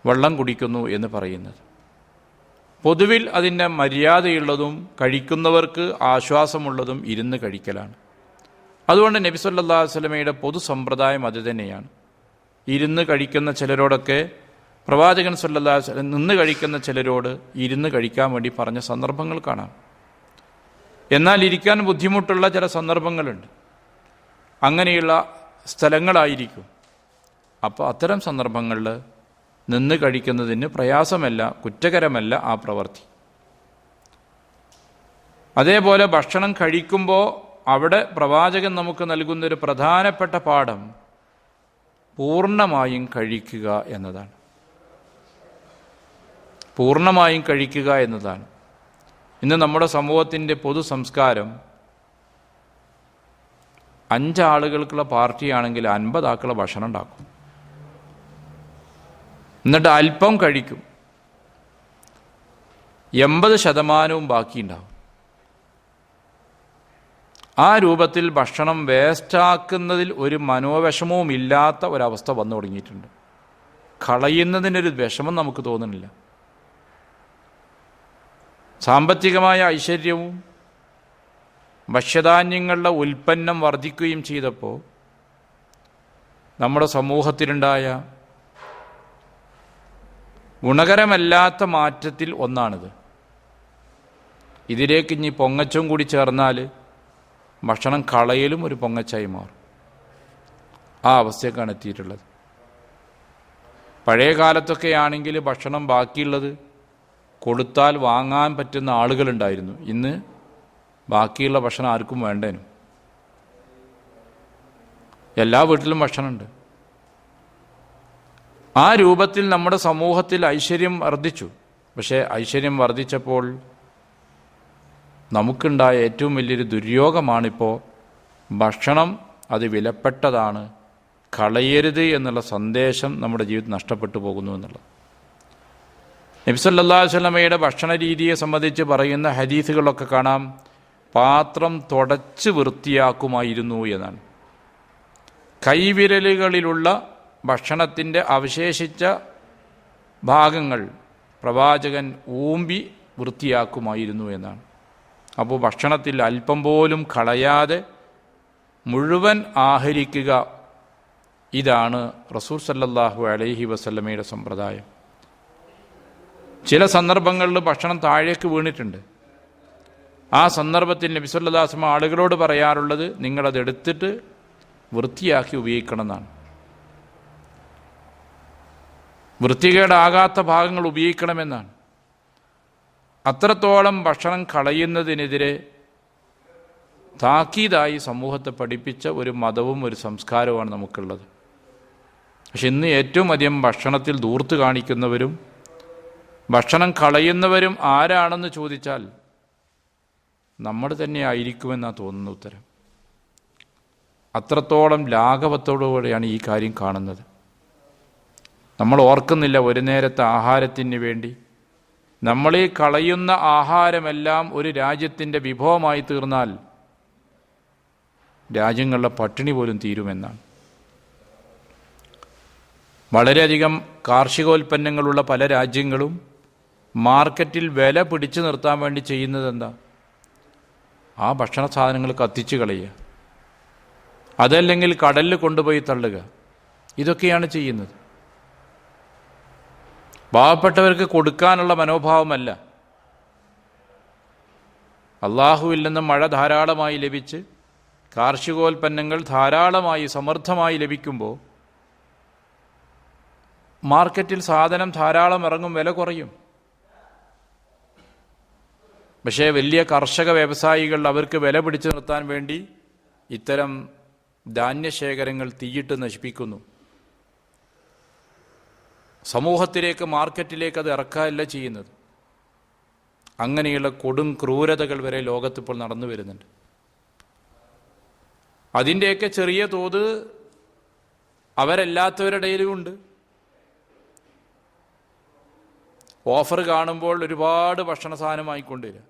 വെള്ളം കുടിക്കുന്നു എന്ന് പറയുന്നത്. പൊതുവിൽ അതിൻ്റെ മര്യാദയുള്ളതും കഴിക്കുന്നവർക്ക് ആശ്വാസമുള്ളതും ഇരുന്ന് കഴിക്കലാണ്. അതുകൊണ്ട് നബി സല്ലല്ലാഹു അലൈഹി വസല്ലമയുടെ പൊതു സമ്പ്രദായം അത് തന്നെയാണ്. ഇരുന്ന് കഴിക്കുന്ന ചിലരോടൊക്കെ പ്രവാചകൻ സല്ലല്ലാഹു അലൈഹി വസല്ലം നിന്ന് കഴിക്കുന്ന ചിലരോട് ഇരുന്ന് കഴിക്കാൻ വേണ്ടി പറഞ്ഞ സന്ദർഭങ്ങൾ കാണാം. എന്നാൽ ഇരിക്കാൻ ബുദ്ധിമുട്ടുള്ള ചില സന്ദർഭങ്ങളുണ്ട്. അങ്ങനെയുള്ള സ്ഥലങ്ങളായിരിക്കും. അപ്പോൾ അത്തരം സന്ദർഭങ്ങളിൽ നിന്ന് കഴിക്കുന്നതിന് പ്രയാസമല്ല, കുറ്റകരമല്ല ആ പ്രവൃത്തി. അതേപോലെ ഭക്ഷണം കഴിക്കുമ്പോൾ അവിടെ പ്രവാചകൻ നമുക്ക് നൽകുന്നൊരു പ്രധാനപ്പെട്ട പാഠം പൂർണ്ണമായും കഴിക്കുക എന്നതാണ്. പൂർണ്ണമായും കഴിക്കുക എന്നതാണ്. ഇന്ന് നമ്മുടെ സമൂഹത്തിൻ്റെ പൊതു സംസ്കാരം 5 ആളുകൾക്കുള്ള പാർട്ടിയാണെങ്കിൽ 50 ആൾക്കുള്ള ഭക്ഷണം ഉണ്ടാക്കും, എന്നിട്ട് അല്പം കഴിക്കും, 80% ബാക്കിയുണ്ടാവും. ആ രൂപത്തിൽ ഭക്ഷണം വേസ്റ്റാക്കുന്നതിൽ ഒരു മനോവിഷമവും ഇല്ലാത്ത ഒരവസ്ഥ വന്നു തുടങ്ങിയിട്ടുണ്ട്. കളയുന്നതിനൊരു വിഷമം നമുക്ക് തോന്നുന്നില്ല. സാമ്പത്തികമായ ഐശ്വര്യവും ഭക്ഷ്യധാന്യങ്ങളുടെ ഉൽപ്പന്നം വർദ്ധിക്കുകയും ചെയ്തപ്പോൾ നമ്മുടെ സമൂഹത്തിലുണ്ടായ ഗുണകരമല്ലാത്ത മാറ്റത്തിൽ ഒന്നാണിത്. ഇതിലേക്ക് ഇനി പൊങ്ങച്ചം കൂടി ചേർന്നാൽ ഭക്ഷണം കളയലും ഒരു പൊങ്ങച്ചായി മാറും. ആ അവസ്ഥയൊക്കെയാണ് എത്തിയിട്ടുള്ളത്. പഴയ കാലത്തൊക്കെ ആണെങ്കിൽ ഭക്ഷണം ബാക്കിയുള്ളത് കൊടുത്താൽ വാങ്ങാൻ പറ്റുന്ന ആളുകളുണ്ടായിരുന്നു. ഇന്ന് ബാക്കിയുള്ള ഭക്ഷണം ആർക്കും വേണ്ടേനും. എല്ലാ വീട്ടിലും ഭക്ഷണമുണ്ട്. ആ രൂപത്തിൽ നമ്മുടെ സമൂഹത്തിൽ ഐശ്വര്യം വർദ്ധിച്ചു. പക്ഷേ ഐശ്വര്യം വർദ്ധിച്ചപ്പോൾ നമുക്കുണ്ടായ ഏറ്റവും വലിയൊരു ദുര്യോഗമാണിപ്പോൾ ഭക്ഷണം അത് വിലപ്പെട്ടതാണ്, കളയരുത് എന്നുള്ള സന്ദേശം നമ്മുടെ ജീവിതത്തിൽ നഷ്ടപ്പെട്ടു പോകുന്നു എന്നുള്ളത്. നബി സല്ലല്ലാഹു അലൈഹി വസല്ലമയുടെ ഭക്ഷണ രീതിയെ സംബന്ധിച്ച് പറയുന്ന ഹദീസുകളൊക്കെ കാണാം, പാത്രം തുടച്ച് വൃത്തിയാക്കുമായിരുന്നു എന്നാണ്. കൈവിരലുകളിലുള്ള ഭക്ഷണത്തിൻ്റെ അവശേഷിച്ച ഭാഗങ്ങൾ പ്രവാചകൻ ഊമ്പി വൃത്തിയാക്കുമായിരുന്നു എന്നാണ്. അപ്പോൾ ഭക്ഷണത്തിൽ അല്പം പോലും കളയാതെ മുഴുവൻ ആഹരിക്കുക, ഇതാണ് റസൂൽ സല്ലല്ലാഹു അലൈഹി വസല്ലമയുടെ സമ്പ്രദായം. ചില സന്ദർഭങ്ങളിൽ ഭക്ഷണം താഴേക്ക് വീണിട്ടുണ്ട്. ആ സന്ദർഭത്തിൽ നബി സല്ലല്ലാഹു അലൈഹി വസല്ലം ആളുകളോട് പറയാറുള്ളത് നിങ്ങളതെടുത്തിട്ട് വൃത്തിയാക്കി ഉപയോഗിക്കണം എന്നാണ്. വൃത്തികേടാകാത്ത ഭാഗങ്ങൾ ഉപയോഗിക്കണമെന്നാണ്. അത്രത്തോളം ഭക്ഷണം കളയുന്നതിനെതിരെ താക്കീതായി സമൂഹത്തെ പഠിപ്പിച്ച ഒരു മതവും ഒരു സംസ്കാരവുമാണ് നമുക്കുള്ളത്. പക്ഷെ ഇന്ന് ഏറ്റവും അധികം ഭക്ഷണത്തിൽ ധൂർത്ത് കാണിക്കുന്നവരും ഭക്ഷണം കളയുന്നവരും ആരാണെന്ന് ചോദിച്ചാൽ നമ്മൾ തന്നെ ആയിരിക്കുമെന്നാണ് തോന്നുന്ന ഉത്തരം. അത്രത്തോളം ലാഘവത്തോടുകൂടെയാണ് ഈ കാര്യം കാണുന്നത്. നമ്മൾ ഓർക്കുന്നില്ല, ഒരു നേരത്തെ ആഹാരത്തിന് വേണ്ടി നമ്മളീ കളയുന്ന ആഹാരമെല്ലാം ഒരു രാജ്യത്തിൻ്റെ വിഭവമായി തീർന്നാൽ രാജ്യങ്ങളുടെ പട്ടിണി പോലും തീരുമെന്നാണ്. വളരെയധികം കാർഷികോൽപ്പന്നങ്ങളുള്ള പല രാജ്യങ്ങളും മാർക്കറ്റിൽ വില പിടിച്ചു നിർത്താൻ വേണ്ടി ചെയ്യുന്നത് എന്താ? ആ ഭക്ഷണ സാധനങ്ങൾ കത്തിച്ച് കളയുക, അതല്ലെങ്കിൽ കടലിൽ കൊണ്ടുപോയി തള്ളുക. ഇതൊക്കെയാണ് ചെയ്യുന്നത്. പാവപ്പെട്ടവർക്ക് കൊടുക്കാനുള്ള മനോഭാവമല്ല. അള്ളാഹുവിൽ നിന്ന് മഴ ധാരാളമായി ലഭിച്ച് കാർഷികോൽപ്പന്നങ്ങൾ ധാരാളമായി സമൃദ്ധമായി ലഭിക്കുമ്പോൾ മാർക്കറ്റിൽ സാധനം ധാരാളം ഇറങ്ങും, വില കുറയും. പക്ഷേ വലിയ കർഷക വ്യവസായികൾ അവർക്ക് വില പിടിച്ചു നിർത്താൻ വേണ്ടി ഇത്തരം ധാന്യശേഖരങ്ങൾ തീയിട്ട് നശിപ്പിക്കുന്നു. സമൂഹത്തിലേക്ക്, മാർക്കറ്റിലേക്ക് അത് ഇറക്കാനല്ല ചെയ്യുന്നത്. അങ്ങനെയുള്ള കൊടും ക്രൂരതകൾ വരെ ലോകത്തിപ്പോൾ നടന്നു വരുന്നുണ്ട്. അതിൻ്റെയൊക്കെ ചെറിയ തോത് അവരല്ലാത്തവരുടെ ഇടയിലുമുണ്ട്. ഓഫർ കാണുമ്പോൾ ഒരുപാട് ഭക്ഷണ സാധനം വാങ്ങിക്കൊണ്ടുവരിക.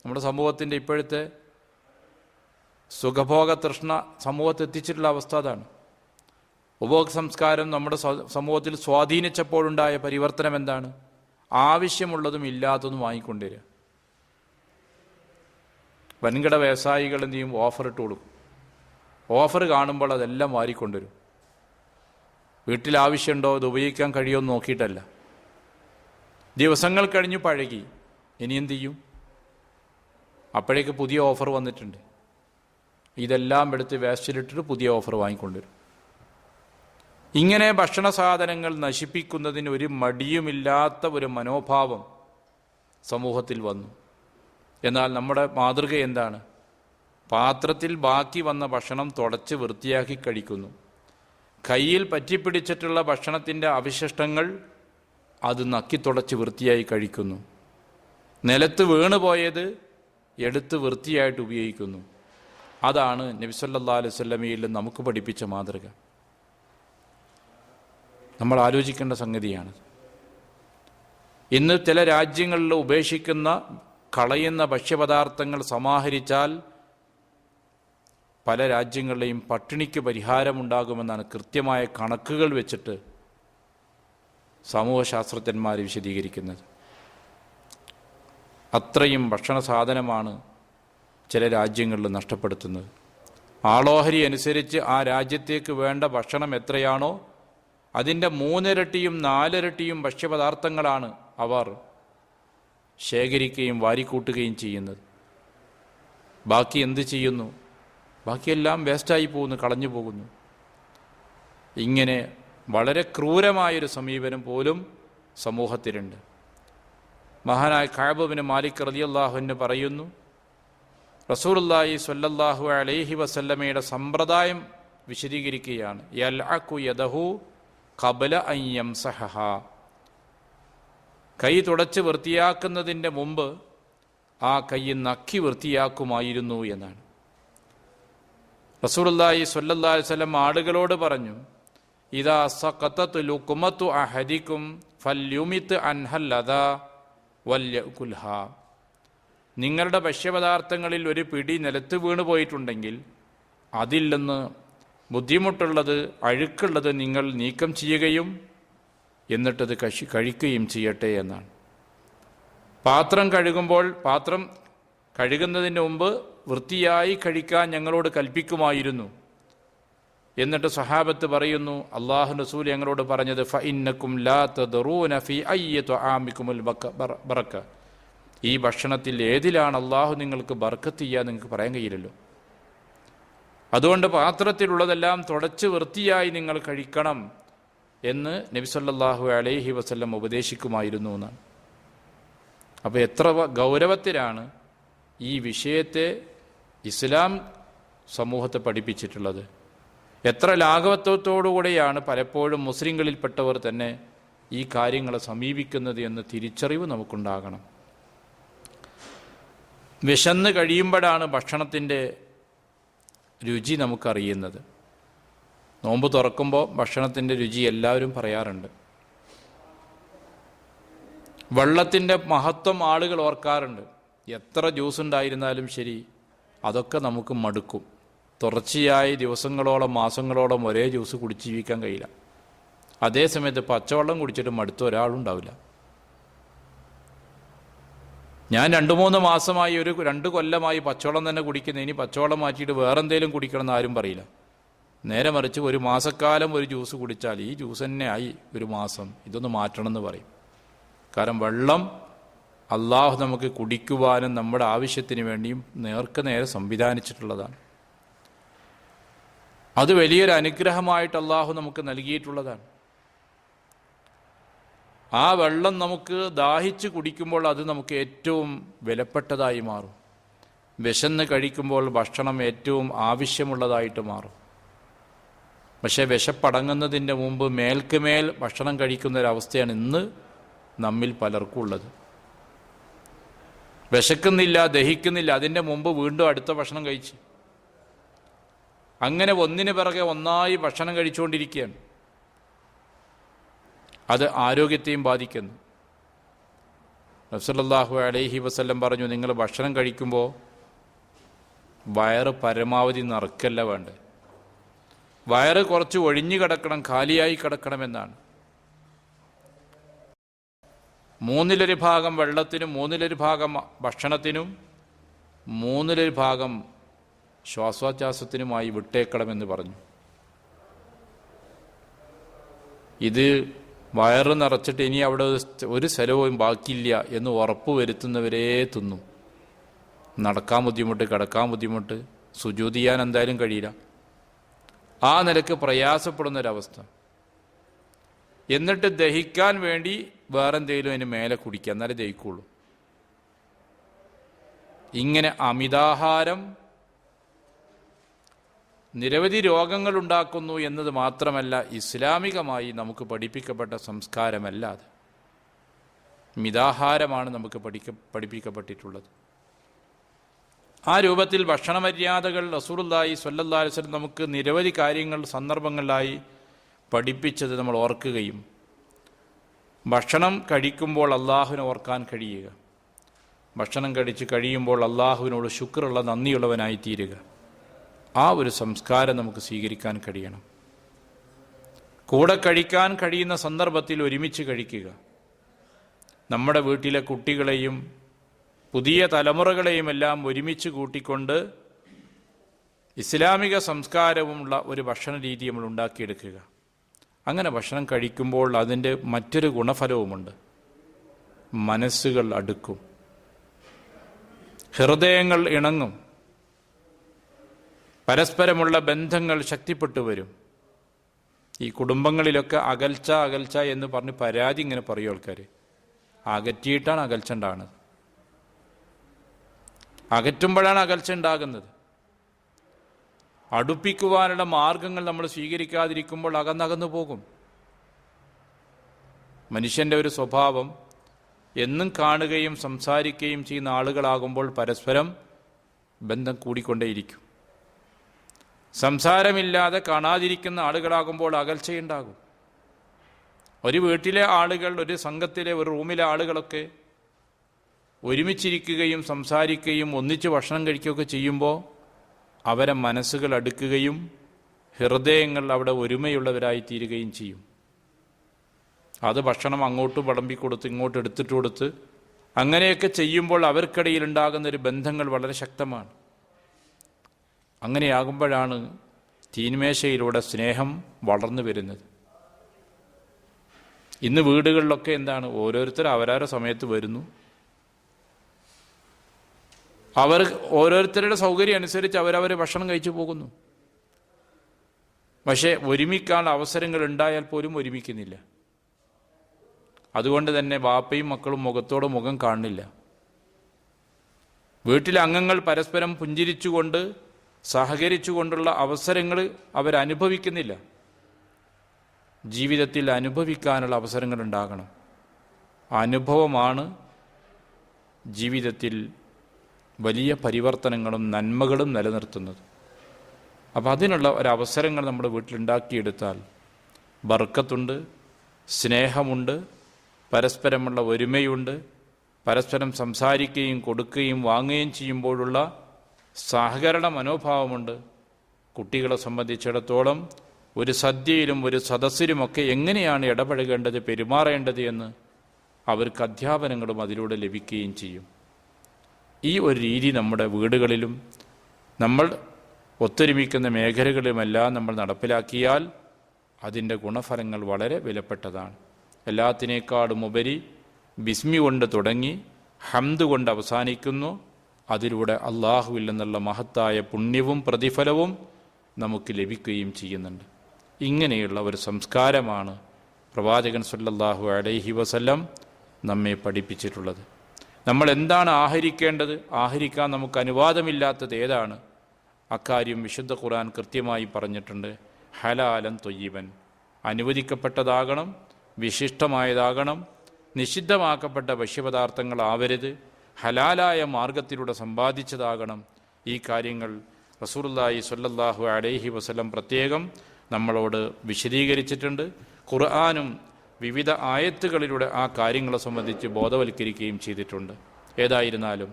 നമ്മുടെ സമൂഹത്തിൻ്റെ ഇപ്പോഴത്തെ സുഖഭോഗ തൃഷ്ണ സമൂഹത്തെ എത്തിച്ചിട്ടുള്ള അവസ്ഥ അതാണ്. ഉപഭോഗ സംസ്കാരം നമ്മുടെ സമൂഹത്തിൽ സ്വാധീനിച്ചപ്പോഴുണ്ടായ പരിവർത്തനം എന്താണ്? ആവശ്യമുള്ളതും ഇല്ലാത്തതും വാങ്ങിക്കൊണ്ടുവരിക. വൻകിട വ്യവസായികൾ എന്ത് ചെയ്യും? ഓഫർ ഇട്ട് കൊടുക്കും. ഓഫർ കാണുമ്പോൾ അതെല്ലാം വാരിക്കൊണ്ടുവരും. വീട്ടിൽ ആവശ്യമുണ്ടോ, ഇത് ഉപയോഗിക്കാൻ കഴിയുമോ എന്ന് നോക്കിയിട്ടല്ല. ദിവസങ്ങൾ കഴിഞ്ഞ് പഴകി, ഇനി എന്ത് ചെയ്യും? അപ്പോഴേക്ക് പുതിയ ഓഫർ വന്നിട്ടുണ്ട്. ഇതെല്ലാം എടുത്ത് വേസ്റ്റിലിട്ടിട്ട് പുതിയ ഓഫർ വാങ്ങിക്കൊണ്ടുവരും. ഇങ്ങനെ ഭക്ഷണ സാധനങ്ങൾ നശിപ്പിക്കുന്നതിന് ഒരു മടിയുമില്ലാത്ത ഒരു മനോഭാവം സമൂഹത്തിൽ വന്നു. എന്നാൽ നമ്മുടെ മാതൃക എന്താണ്? പാത്രത്തിൽ ബാക്കി വന്ന ഭക്ഷണം തുടച്ച് വൃത്തിയാക്കി കഴിക്കുന്നു. കയ്യിൽ പറ്റിപ്പിടിച്ചിട്ടുള്ള ഭക്ഷണത്തിൻ്റെ അവശിഷ്ടങ്ങൾ അത് നക്കി തുടച്ച് വൃത്തിയായി കഴിക്കുന്നു. നിലത്ത് വീണുപോയത് എടുത്ത് വൃത്തിയായിട്ട് ഉപയോഗിക്കുന്നു. അതാണ് നബി സല്ലല്ലാഹു അലൈഹി വസല്ലമയിൽ നമുക്ക് പഠിപ്പിച്ച മാതൃക. നമ്മൾ ആലോചിക്കേണ്ട സംഗതിയാണ്. ഇന്ന് ചില രാജ്യങ്ങളിൽ ഉപേക്ഷിക്കുന്ന കളയുന്ന ഭക്ഷ്യപദാർത്ഥങ്ങൾ സമാഹരിച്ചാൽ പല രാജ്യങ്ങളിലെയും പട്ടിണിക്ക് പരിഹാരമുണ്ടാകുമെന്നാണ് കൃത്യമായ കണക്കുകൾ വെച്ചിട്ട് സമൂഹശാസ്ത്രജ്ഞന്മാർ വിശദീകരിക്കുന്നത്. അത്രയും ഭക്ഷണ സാധനമാണ് ചില രാജ്യങ്ങളിൽ നഷ്ടപ്പെടുത്തുന്നത്. ആളോഹരി അനുസരിച്ച് ആ രാജ്യത്തേക്ക് വേണ്ട ഭക്ഷണം എത്രയാണോ അതിൻ്റെ 3 ഇരട്ടിയും 4 ഇരട്ടിയും ഭക്ഷ്യപദാർത്ഥങ്ങളാണ് അവർ ശേഖരിക്കുകയും വാരിക്കൂട്ടുകയും ചെയ്യുന്നത്. ബാക്കി എന്ത് ചെയ്യുന്നു? ബാക്കിയെല്ലാം വേസ്റ്റായി പോകുന്നു, കളഞ്ഞു പോകുന്നു. ഇങ്ങനെ വളരെ ക്രൂരമായൊരു സമീപനം പോലും സമൂഹത്തിലുണ്ട്. മഹാനായ കഅബ് ഇബ്നു മാലിക് റളിയല്ലാഹു അൻഹു പറയുന്നു, റസൂലുള്ളാഹി സ്വല്ലല്ലാഹു അലൈഹി വസല്ലമയുടെ സമ്പ്രദായം വിശദീകരിക്കുകയാണ്. യൽഅഖു യദഹു ഖബല അൻ യംസഹഹ, കൈ തുടച്ച് വൃത്തിയാക്കുന്നതിൻ്റെ മുമ്പ് ആ കൈ നക്കി വൃത്തിയാക്കുമായിരുന്നു എന്നാണ്. റസൂലുള്ളാഹി സ്വല്ലല്ലാഹു അലൈഹി വസല്ലം ആളുകളോട് പറഞ്ഞു, ഇദാ സഖതത് ലുഖ്മതു അഹദികും ഫൽയുമിത് അൻഹൽ അദാ വൽയകുൽഹ, നിങ്ങളുടെ ഭക്ഷ്യപദാർത്ഥങ്ങളിൽ ഒരു പിടി നിലത്ത് വീണു പോയിട്ടുണ്ടെങ്കിൽ അതിൽ നിന്ന് ബുദ്ധിമുട്ടുള്ളത്, അഴുക്കുള്ളത് നിങ്ങൾ നീക്കം ചെയ്യുകയും എന്നിട്ടത് കഴിക്കുകയും ചെയ്യട്ടെ എന്നാണ്. പാത്രം കഴുകുമ്പോൾ പാത്രം കഴുകുന്നതിന് മുമ്പ് വൃത്തിയായി കഴിക്കാൻ ഞങ്ങളോട് കൽപ്പിക്കുമായിരുന്നു. എന്നിട്ട് സഹാബത്ത് പറയുന്നു, അല്ലാഹു റസൂൽ ഞങ്ങളോട് പറഞ്ഞത്, ഫഇന്നകും ലാ തദറൂന ഫീ അയ്യി തുആമികുമുൽ ബറക, ഈ ഭക്ഷണത്തിൽ ഏതിലാണ് അള്ളാഹു നിങ്ങൾക്ക് ബർക്കത്ത് ചെയ്യുക നിങ്ങൾക്ക് പറയാൻ കഴിയില്ലല്ലോ. അതുകൊണ്ട് പാത്രത്തിലുള്ളതെല്ലാം തുടച്ച് വൃത്തിയായി നിങ്ങൾ കഴിക്കണം എന്ന് നബി സല്ലല്ലാഹു അലൈഹി വസല്ലം ഉപദേശിക്കുമായിരുന്നു എന്നാണ്. അപ്പോൾ എത്ര ഗൗരവത്തിലാണ് ഈ വിഷയത്തെ ഇസ്ലാം സമൂഹത്തെ പഠിപ്പിച്ചിട്ടുള്ളത്. എത്ര ലാഘവത്വത്തോടുകൂടെയാണ് പലപ്പോഴും മുസ്ലിങ്ങളിൽപ്പെട്ടവർ തന്നെ ഈ കാര്യങ്ങളെ സമീപിക്കുന്നത് എന്ന തിരിച്ചറിവ് നമുക്കുണ്ടാകണം. വിശന്ന് കഴിയുമ്പോഴാണ് ഭക്ഷണത്തിൻ്റെ രുചി നമുക്കറിയുന്നത്. നോമ്പ് തുറക്കുമ്പോൾ ഭക്ഷണത്തിൻ്റെ രുചി എല്ലാവരും പറയാറുണ്ട്. വെള്ളത്തിൻ്റെ മഹത്വം ആളുകൾ ഓർക്കാറുണ്ട്. എത്ര ജ്യൂസ് ഉണ്ടായിരുന്നാലും ശരി, അതൊക്കെ നമുക്ക് മടുക്കും. തുടർച്ചയായി ദിവസങ്ങളോളം മാസങ്ങളോളം ഒരേ ജ്യൂസ് കുടിച്ച് ജീവിക്കാൻ കഴിയില്ല. അതേസമയത്ത് പച്ചവെള്ളം കുടിച്ചിട്ട് മടുത്ത ഒരാളുണ്ടാവില്ല. ഞാൻ 2-3 മാസമായി 2 കൊല്ലമായി പച്ചവെള്ളം തന്നെ കുടിക്കുന്നത്. ഇനി പച്ചവെള്ളം മാറ്റിയിട്ട് വേറെന്തേലും കുടിക്കണമെന്ന് ആരും പറയില്ല. നേരെ മറിച്ച് ഒരു മാസക്കാലം ഒരു ജ്യൂസ് കുടിച്ചാൽ ഈ ജ്യൂസ് തന്നെ ആയി ഒരു മാസം, ഇതൊന്ന് മാറ്റണമെന്ന് പറയും. കാരണം വെള്ളം അള്ളാഹു നമുക്ക് കുടിക്കുവാനും നമ്മുടെ ആവശ്യത്തിന് വേണ്ടിയും നേരെ സംവിധാനിച്ചിട്ടുള്ളതാണ്. അത് വലിയൊരു അനുഗ്രഹമായിട്ട് അള്ളാഹു നമുക്ക് നൽകിയിട്ടുള്ളതാണ്. ആ വെള്ളം നമുക്ക് ദാഹിച്ച് കുടിക്കുമ്പോൾ അത് നമുക്ക് ഏറ്റവും വിലപ്പെട്ടതായി മാറും. വിശന്ന് കഴിക്കുമ്പോൾ ഭക്ഷണം ഏറ്റവും ആവശ്യമുള്ളതായിട്ട് മാറും. പക്ഷേ വിശപ്പടങ്ങുന്നതിൻ്റെ മുമ്പ് മേൽക്കുമേൽ ഭക്ഷണം കഴിക്കുന്നൊരവസ്ഥയാണ് ഇന്ന് നമ്മിൽ പലർക്കും ഉള്ളത്. വിശക്കുന്നില്ല, ദഹിക്കുന്നില്ല, അതിൻ്റെ മുമ്പ് വീണ്ടും അടുത്ത ഭക്ഷണം കഴിച്ച് അങ്ങനെ ഒന്നിനു പിറകെ ഒന്നായി ഭക്ഷണം കഴിച്ചുകൊണ്ടിരിക്കുകയാണ്. അത് ആരോഗ്യത്തെയും ബാധിക്കുന്നു. നബി സല്ലല്ലാഹു അലൈഹി വസല്ലം പറഞ്ഞു, നിങ്ങൾ ഭക്ഷണം കഴിക്കുമ്പോൾ വയറ് പരമാവധി നിറക്കല്ല വേണ്ടേ, വയറ് കുറച്ച് ഒഴിഞ്ഞു കിടക്കണം, ഖാലിയായി കിടക്കണമെന്നാണ്. 1/3 ഭാഗം വെള്ളത്തിനും 1/3 ഭാഗം ഭക്ഷണത്തിനും 1/3 ഭാഗം ശ്വാസോച്ഛ്വാസത്തിനുമായി വിട്ടേക്കണമെന്ന് പറഞ്ഞു. ഇത് വയറ് നിറച്ചിട്ട് ഇനി അവിടെ ഒരു സ്ഥലവും ബാക്കിയില്ല എന്ന് ഉറപ്പ് വരുത്തുന്നവരേ തിന്നും. നടക്കാൻ ബുദ്ധിമുട്ട്, കിടക്കാൻ ബുദ്ധിമുട്ട്, സുജൂദ് ചെയ്യാൻ എന്തായാലും കഴിയില്ല. ആ നിലക്ക് പ്രയാസപ്പെടുന്നൊരവസ്ഥ. എന്നിട്ട് ദഹിക്കാൻ വേണ്ടി വേറെന്തെങ്കിലും അതിന് മേലെ കുടിക്കുക, എന്നാലേ ദഹിക്കുള്ളൂ. ഇങ്ങനെ അമിതാഹാരം നിരവധി രോഗങ്ങൾ ഉണ്ടാക്കുന്നു എന്നത് മാത്രമല്ല, ഇസ്ലാമികമായി നമുക്ക് പഠിപ്പിക്കപ്പെട്ട സംസ്കാരമല്ല അത്. മിതാഹാരമാണ് നമുക്ക് പഠിപ്പിക്കപ്പെട്ടിട്ടുള്ളത്. ആ രൂപത്തിൽ ഭക്ഷണമര്യാദകൾ റസൂലുള്ളാഹി സ്വല്ലല്ലാഹു അലൈഹി വസല്ലം നമുക്ക് നിരവധി കാര്യങ്ങൾ സന്ദർഭങ്ങളിലായി പഠിപ്പിച്ചത് നമ്മൾ ഓർക്കുകയും, ഭക്ഷണം കഴിക്കുമ്പോൾ അള്ളാഹുവിനെ ഓർക്കാൻ കഴിയുക, ഭക്ഷണം കഴിച്ച് കഴിയുമ്പോൾ അള്ളാഹുവിനോട് ശുക്റുള്ള നന്ദിയുള്ളവനായി തീരുക, ആ ഒരു സംസ്കാരം നമുക്ക് സ്വീകരിക്കാൻ കഴിയണം. കൂടെ കഴിക്കാൻ കഴിയുന്ന സന്ദർഭത്തിൽ ഒരുമിച്ച് കഴിക്കുക. നമ്മുടെ വീട്ടിലെ കുട്ടികളെയും പുതിയ തലമുറകളെയും എല്ലാം ഒരുമിച്ച് കൂട്ടിക്കൊണ്ട് ഇസ്ലാമിക സംസ്കാരവുമുള്ള ഒരു ഭക്ഷണ രീതി നമ്മൾ ഉണ്ടാക്കിയെടുക്കുക. അങ്ങനെ ഭക്ഷണം കഴിക്കുമ്പോൾ അതിൻ്റെ മറ്റൊരു ഗുണഫലവുമുണ്ട്. മനസ്സുകൾ അടുക്കും, ഹൃദയങ്ങൾ ഇണങ്ങും, പരസ്പരമുള്ള ബന്ധങ്ങൾ ശക്തിപ്പെട്ടു വരും. ഈ കുടുംബങ്ങളിലൊക്കെ അകൽച്ച എന്ന് പറഞ്ഞ് പരാതി ഇങ്ങനെ പറയും ആൾക്കാർ. അകറ്റിയിട്ടാണ് അകൽച്ച ഉണ്ടാകുന്നത്. അകറ്റുമ്പോഴാണ് അകൽച്ച ഉണ്ടാകുന്നത്. അടുപ്പിക്കുവാനുള്ള മാർഗങ്ങൾ നമ്മൾ സ്വീകരിക്കാതിരിക്കുമ്പോൾ അകന്നകന്നു പോകും. മനുഷ്യൻ്റെ ഒരു സ്വഭാവം എന്നും കാണുകയും സംസാരിക്കുകയും ചെയ്യുന്ന ആളുകളാകുമ്പോൾ പരസ്പരം ബന്ധം കൂടിക്കൊണ്ടേയിരിക്കും. സംസാരമില്ലാതെ കാണാതിരിക്കുന്ന ആളുകളാകുമ്പോൾ അകൽച്ചയുണ്ടാകും. ഒരു വീട്ടിലെ ആളുകൾ, ഒരു സംഘത്തിലെ, ഒരു റൂമിലെ ആളുകളൊക്കെ ഒരുമിച്ചിരിക്കുകയും സംസാരിക്കുകയും ഒന്നിച്ച് ഭക്ഷണം കഴിക്കുകയൊക്കെ ചെയ്യുമ്പോൾ അവരെ മനസ്സുകൾ അടുക്കുകയും ഹൃദയങ്ങൾ അവിടെ ഒരുമയുള്ളവരായി തീരുകയും ചെയ്യും. അത് ഭക്ഷണം അങ്ങോട്ട് വിളമ്പിക്കൊടുത്ത് ഇങ്ങോട്ട് എടുത്തിട്ട് കൊടുത്ത് അങ്ങനെയൊക്കെ ചെയ്യുമ്പോൾ അവർക്കിടയിൽ ഉണ്ടാകുന്നൊരു ബന്ധങ്ങൾ വളരെ ശക്തമാണ്. അങ്ങനെയാകുമ്പോഴാണ് തീന്മേശയിലൂടെ സ്നേഹം വളർന്നു വരുന്നത്. ഇന്ന് വീടുകളിലൊക്കെ എന്താണ്, ഓരോരുത്തർ അവരവരുടെ സമയത്ത് വരുന്നു, അവർ ഓരോരുത്തരുടെ സൗകര്യം അനുസരിച്ച് അവരവർ ഭക്ഷണം കഴിച്ചു പോകുന്നു. പക്ഷേ ഒരുമിക്കാനുള്ള അവസരങ്ങൾ ഉണ്ടായാൽ പോലും ഒരുമിക്കുന്നില്ല. അതുകൊണ്ട് തന്നെ ബാപ്പയും മക്കളും മുഖത്തോട് മുഖം കാണുന്നില്ല. വീട്ടിലെ അംഗങ്ങൾ പരസ്പരം പുഞ്ചിരിച്ചുകൊണ്ട് സഹകരിച്ചുകൊണ്ടുള്ള അവസരങ്ങൾ അവരനുഭവിക്കുന്നില്ല. ജീവിതത്തിൽ അനുഭവിക്കാനുള്ള അവസരങ്ങൾ ഉണ്ടാകണം. അനുഭവമാണ് ജീവിതത്തിൽ വലിയ പരിവർത്തനങ്ങളും നന്മകളും നിലനിർത്തുന്നത്. അപ്പം അതിനുള്ള ഒരവസരങ്ങൾ നമ്മുടെ വീട്ടിലുണ്ടാക്കിയെടുത്താൽ ബർക്കത്തുണ്ട്, സ്നേഹമുണ്ട്, പരസ്പരമുള്ള ഒരുമയുണ്ട്, പരസ്പരം സംസാരിക്കുകയും കൊടുക്കുകയും വാങ്ങുകയും ചെയ്യുമ്പോഴുള്ള സഹകരണ മനോഭാവമുണ്ട്. കുട്ടികളെ സംബന്ധിച്ചിടത്തോളം ഒരു സദ്യയിലും ഒരു സദസ്സിലുമൊക്കെ എങ്ങനെയാണ് ഇടപഴകേണ്ടത്, പെരുമാറേണ്ടത് എന്ന് അവർക്ക് അധ്യാപനങ്ങളും അതിലൂടെ ലഭിക്കുകയും ചെയ്യും. ഈ ഒരു രീതി നമ്മുടെ വീടുകളിലും നമ്മൾ ഒത്തൊരുമിക്കുന്ന മേഖലകളിലുമെല്ലാം നമ്മൾ നടപ്പിലാക്കിയാൽ അതിൻ്റെ ഗുണഫലങ്ങൾ വളരെ വിലപ്പെട്ടതാണ്. എല്ലാത്തിനേക്കാളും ഉപരി ബിസ്മി കൊണ്ട് തുടങ്ങി ഹംദ് കൊണ്ട് അവസാനിക്കുന്നു. അതിലൂടെ അള്ളാഹുവിൽ നിന്നുള്ള മഹത്തായ പുണ്യവും പ്രതിഫലവും നമുക്ക് ലഭിക്കുകയും ചെയ്യുന്നുണ്ട്. ഇങ്ങനെയുള്ള ഒരു സംസ്കാരമാണ് പ്രവാചകൻ സല്ലല്ലാഹു അലൈഹി വസല്ലം നമ്മെ പഠിപ്പിച്ചിട്ടുള്ളത്. നമ്മൾ എന്താണ് ആഹരിക്കേണ്ടത്, ആഹരിക്കാൻ നമുക്ക് അനുവാദമില്ലാത്തത് ഏതാണ്, അക്കാര്യം വിശുദ്ധ ഖുർആൻ കൃത്യമായി പറഞ്ഞിട്ടുണ്ട്. ഹലാലൻ തൊയ്യിബൻ, അനുവദിക്കപ്പെട്ടതാകണം, വിശിഷ്ടമായതാകണം, നിഷിദ്ധമാക്കപ്പെട്ട ഭക്ഷ്യപദാർത്ഥങ്ങളാവരുത്, ഹലാലായ മാർഗത്തിലൂടെ സമ്പാദിച്ചതാകണം. ഈ കാര്യങ്ങൾ റസൂലുള്ളാഹി സ്വല്ലല്ലാഹു അലൈഹി വസല്ലം പ്രത്യേകം നമ്മളോട് വിശദീകരിച്ചിട്ടുണ്ട്. ഖുർആനും വിവിധ ആയത്തുകളിലൂടെ ആ കാര്യങ്ങളെ സംബന്ധിച്ച് ബോധവൽക്കരിക്കുകയും ചെയ്തിട്ടുണ്ട്. ഏതായിരുന്നാലും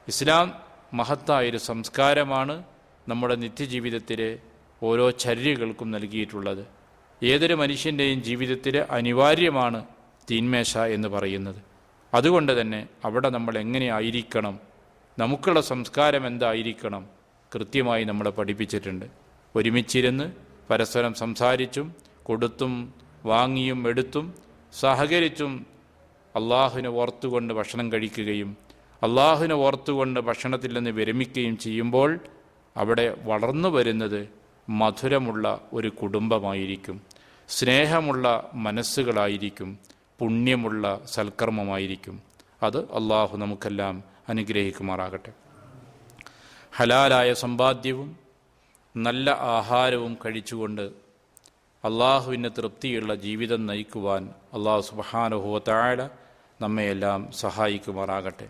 ഇസ്ലാം മഹത്തായൊരു സംസ്കാരമാണ് നമ്മുടെ നിത്യജീവിതത്തിലെ ഓരോ ചര്യകൾക്കും നൽകിയിട്ടുള്ളത്. ഏതൊരു മനുഷ്യൻ്റെയും ജീവിതത്തിൽ അനിവാര്യമാണ് തീന്മേശ എന്ന് പറയുന്നത്. അതുകൊണ്ട് തന്നെ അവിടെ നമ്മൾ എങ്ങനെ ആയിരിക്കണം, നമുക്കുള്ള സംസ്കാരം എന്തായിരിക്കണം, കൃത്യമായി നമ്മളെ പഠിപ്പിച്ചിട്ടുണ്ട്. ഒരുമിച്ചിരുന്ന് പരസ്പരം സംസാരിച്ചും കൊടുത്തും വാങ്ങിയും എടുത്തും സഹകരിച്ചും അള്ളാഹുവിനെ ഓർത്തുകൊണ്ട് ഭക്ഷണം കഴിക്കുകയും അള്ളാഹുവിനെ ഓർത്തുകൊണ്ട് ഭക്ഷണത്തിൽ നിന്ന് വിരമിക്കുകയും ചെയ്യുമ്പോൾ അവിടെ വളർന്നു വരുന്നത് മധുരമുള്ള ഒരു കുടുംബമായിരിക്കും, സ്നേഹമുള്ള മനസ്സുകളായിരിക്കും, പുണ്യമുള്ള സൽക്കർമ്മമായിരിക്കും. അത് അള്ളാഹു നമുക്കെല്ലാം അനുഗ്രഹിക്കുമാറാകട്ടെ. ഹലാലായ സമ്പാദ്യവും നല്ല ആഹാരവും കഴിച്ചുകൊണ്ട് അള്ളാഹുവിന് തൃപ്തിയുള്ള ജീവിതം നയിക്കുവാൻ അള്ളാഹു സുബ്ഹാനഹു വ തആല നമ്മയെല്ലാം സഹായിക്കുമാറാകട്ടെ.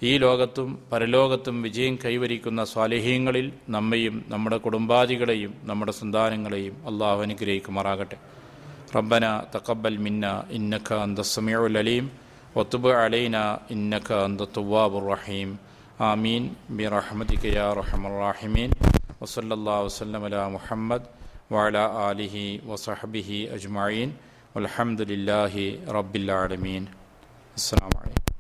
ഈ ലോകത്തും പരലോകത്തും വിജയം കൈവരിക്കുന്ന സ്വാലിഹീങ്ങളിൽ നമ്മയും നമ്മുടെ കുടുംബാദികളെയും നമ്മുടെ സന്താനങ്ങളെയും അള്ളാഹു അനുഗ്രഹിക്കുമാറാകട്ടെ. റബ്ബന തഖബ്ബൽ മിന്ന ഇന്നക അന്തസ് സമീഉൽ അലീം വതുബ് അലൈന ഇന്നക അന്തത് തവ്വാബുർ റഹീം. ആമീൻ ബിറഹ്മതിക യാ അർഹമർ റഹീമീൻ. വസല്ലല്ലാഹു വസല്ലം അലാ മുഹമ്മദ് വഅലാ ആലിഹി വസഹ്ബിഹി അജ്മഈൻ വൽഹംദുലില്ലാഹി റബ്ബിൽ ആലമീൻ. അസ്സലാമു അലൈക്കും.